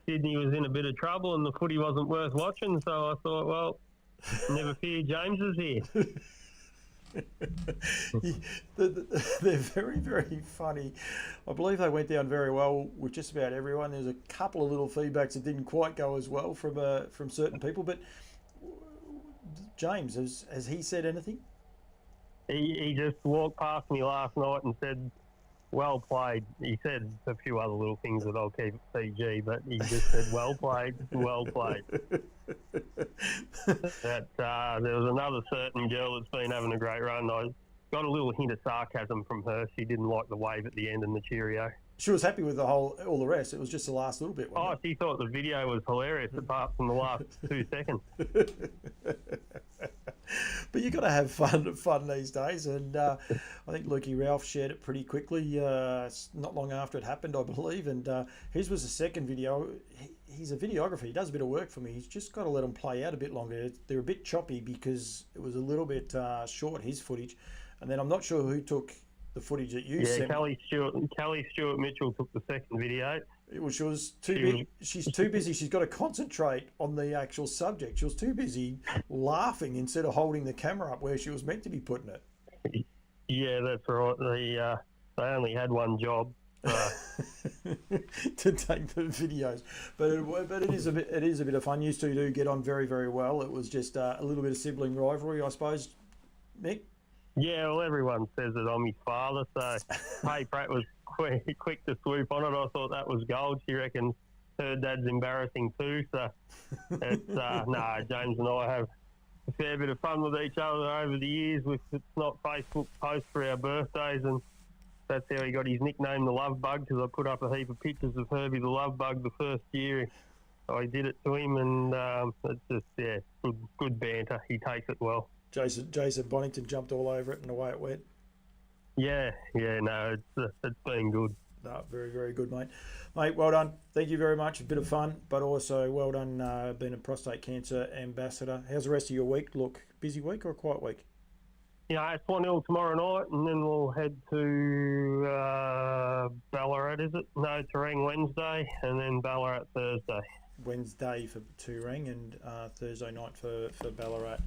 Sydney was in a bit of trouble and the footy wasn't worth watching. So I thought, well, never fear, James is here. They're very, very funny. I believe they went down very well with just about everyone. There's a couple of little feedbacks that didn't quite go as well from certain people. But James, has he said anything? He just walked past me last night and said, "Well played." He said a few other little things that I'll keep PG, but he just said, "Well played, well played." That there was another certain girl that's been having a great run. I got a little hint of sarcasm from her. She didn't like the wave at the end and the cheerio. She was happy with all the rest. It was just the last little bit. Oh, she thought the video was hilarious, apart from the last 2 seconds. But you got to have fun these days, and I think Lukey Ralph shared it pretty quickly, not long after it happened, I believe. And his was the second video. He's a videographer. He does a bit of work for me. He's just got to let them play out a bit longer. They're a bit choppy because it was a little bit short, his footage. And then I'm not sure who took the footage that you sent. Kelly Stewart Mitchell took the second video. She's too busy. She's got to concentrate on the actual subject. She was too busy laughing instead of holding the camera up where she was meant to be putting it. Yeah, that's right. They only had one job. To take the videos, but it is a bit of fun. You two do get on very, very well. It was just a little bit of sibling rivalry, I suppose, Mick. Yeah, well, everyone says that I'm his father, so Hey Pratt was quick to swoop on it. I thought that was gold. She reckons her dad's embarrassing too, so it's, James and I have a fair bit of fun with each other over the years with it's not Facebook posts for our birthdays, and that's how he got his nickname, the Love Bug, because I put up a heap of pictures of Herbie the Love Bug the first year I did it to him, and it's just, good banter. He takes it well. Jason Bonington jumped all over it and away it went. No, it's been good. No, very, very good, mate. Mate, well done. Thank you very much. A bit of fun, but also well done being a prostate cancer ambassador. How's the rest of your week look? Busy week or a quiet week? Yeah, it's 1-0 tomorrow night, and then we'll head to Ballarat, is it? No, Terang Wednesday, and then Ballarat Thursday. Wednesday for Terang and Thursday night for Ballarat.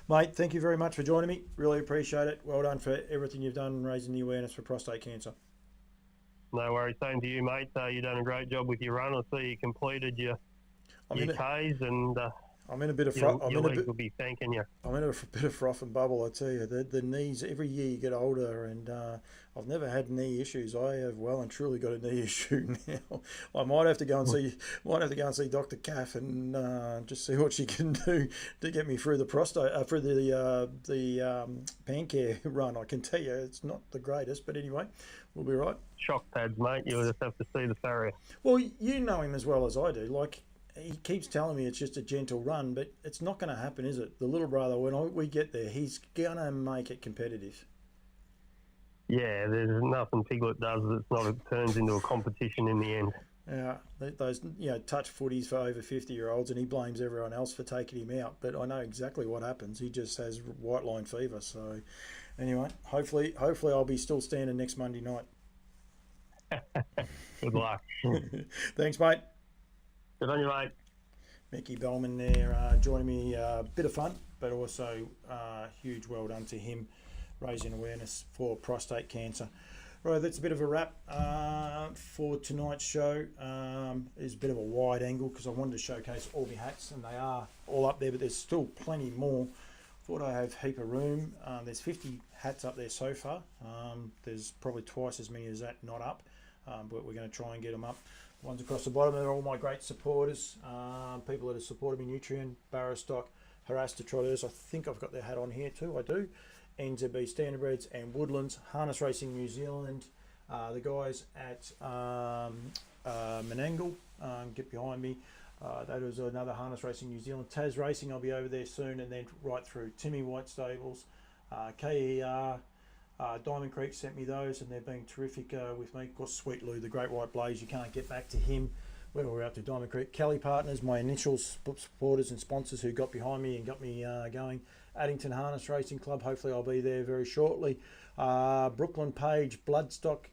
Mate, thank you very much for joining me. Really appreciate it. Well done for everything you've done raising the awareness for prostate cancer. No worries. Same to you, mate. You've done a great job with your run. I see you completed your Ks, and I'm in a bit of your legs will be thanking you. I'm in a bit of froth and bubble, I tell you. The knees, every year you get older, and I've never had knee issues. I have well and truly got a knee issue now. I might have to go and see Dr. Kath and just see what she can do to get me through the prostate through the Pancare run. I can tell you it's not the greatest, but anyway, we'll be right. Shock pads, mate. You'll just have to see the farrier. Well, you know him as well as I do. Like, he keeps telling me it's just a gentle run, but it's not going to happen, is it? The little brother, when we get there, he's going to make it competitive. Yeah, there's nothing Piglet does that's not, it turns into a competition in the end. Yeah, those touch footies for over 50-year-olds, and he blames everyone else for taking him out. But I know exactly what happens. He just has white line fever. So, anyway, hopefully I'll be still standing next Monday night. Good luck. Thanks, mate. Good on you, mate. Mickey Bellman there joining me. A bit of fun, but also huge well done to him, raising awareness for prostate cancer. Right, that's a bit of a wrap for tonight's show. It's a bit of a wide angle because I wanted to showcase all my hats, and they are all up there, but there's still plenty more. Thought I have a heap of room. There's 50 hats up there so far. There's probably twice as many as that not up, but we're going to try and get them up. The ones across the bottom are all my great supporters, people that have supported me, Nutrien, Barrostock, Harasta Trotters. I think I've got their hat on here too, I do. NZB Standardbreds and Woodlands, Harness Racing New Zealand, the guys at Menangle, get behind me. That was another Harness Racing New Zealand. Taz Racing, I'll be over there soon, and then right through Timmy White Stables, KER, Diamond Creek sent me those, and they've been terrific with me. Of course, Sweet Lou, the Great White Blaze, you can't get back to him. When we were out to Diamond Creek. Kelly Partners, my initial supporters and sponsors who got behind me and got me going. Addington Harness Racing Club, hopefully I'll be there very shortly. Brooklyn Page, Bloodstock,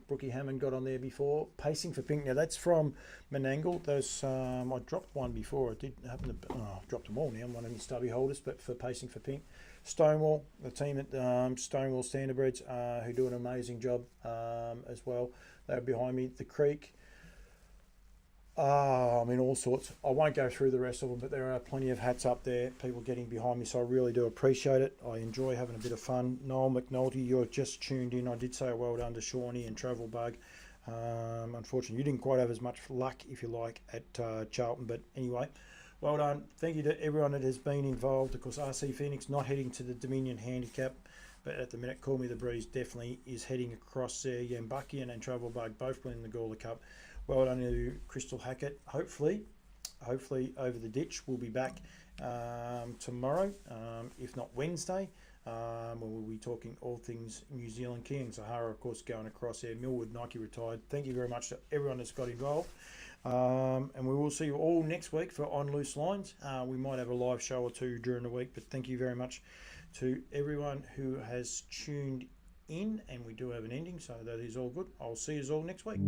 Brookie Hammond got on there before. Pacing for Pink, now that's from Menangle. Those I dropped one before. I did happen to, I've dropped them all now. I'm one of my stubby holders, but for Pacing for Pink. Stonewall, the team at Stonewall Standardbreds, who do an amazing job as well. They're behind me. The Creek. I mean, all sorts. I won't go through the rest of them, but there are plenty of hats up there, people getting behind me, so I really do appreciate it. I enjoy having a bit of fun. Noel McNulty, you're just tuned in. I did say a well done to Shawnee and Travel Bug. Unfortunately, you didn't quite have as much luck, if you like, at Charlton, but anyway, well done. Thank you to everyone that has been involved. Of course, RC Phoenix not heading to the Dominion Handicap, but at the minute, Call Me the Breeze definitely is heading across there. Yambuckian and Travel Bug both winning the Gawler Cup. Well done to Crystal Hackett. Hopefully over the ditch. We'll be back tomorrow, if not Wednesday, when we'll be talking all things New Zealand. King Sahara, of course, going across there. Millwood, Nike retired. Thank you very much to everyone that's got involved. And we will see you all next week for On Loose Lines. We might have a live show or two during the week, but thank you very much to everyone who has tuned in. And we do have an ending, so that is all good. I'll see you all next week.